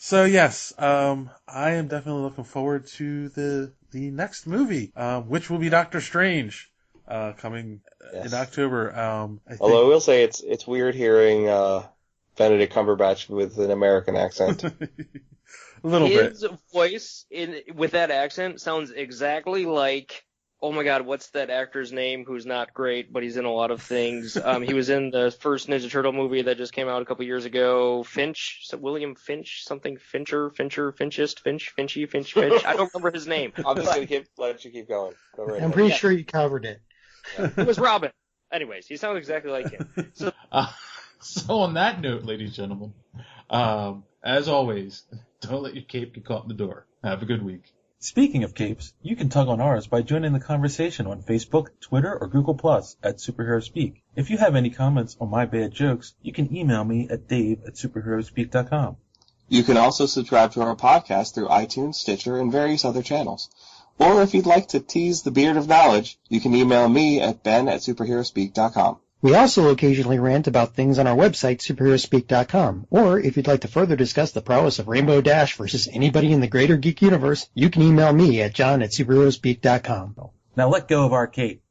So yes, I am definitely looking forward to the next movie, which will be Doctor Strange, coming in October. Although I will say it's weird hearing Benedict Cumberbatch with an American accent. a little bit. His voice with that accent sounds exactly like, oh my god, what's that actor's name who's not great, but he's in a lot of things. He was in the first Ninja Turtle movie that just came out a couple years ago. William Finch, something Fincher, Finchist, Finch. I don't remember his name. I'm just going to let you keep going. Go right I'm ahead. pretty sure you covered it. It was Robin. Anyways, he sounds exactly like him. So So on that note, ladies and gentlemen, as always, don't let your cape get caught in the door. Have a good week. Speaking of capes, you can tug on ours by joining the conversation on Facebook, Twitter, or Google Plus at Superhero Speak. If you have any comments on my bad jokes, you can email me at dave@superheroespeak.com. You can also subscribe to our podcast through iTunes, Stitcher, and various other channels. Or if you'd like to tease the beard of knowledge, you can email me at ben@superheroespeak.com. We also occasionally rant about things on our website, superheroespeak.com. Or if you'd like to further discuss the prowess of Rainbow Dash versus anybody in the greater geek universe, you can email me at john@superheroespeak.com. Now let go of our cape.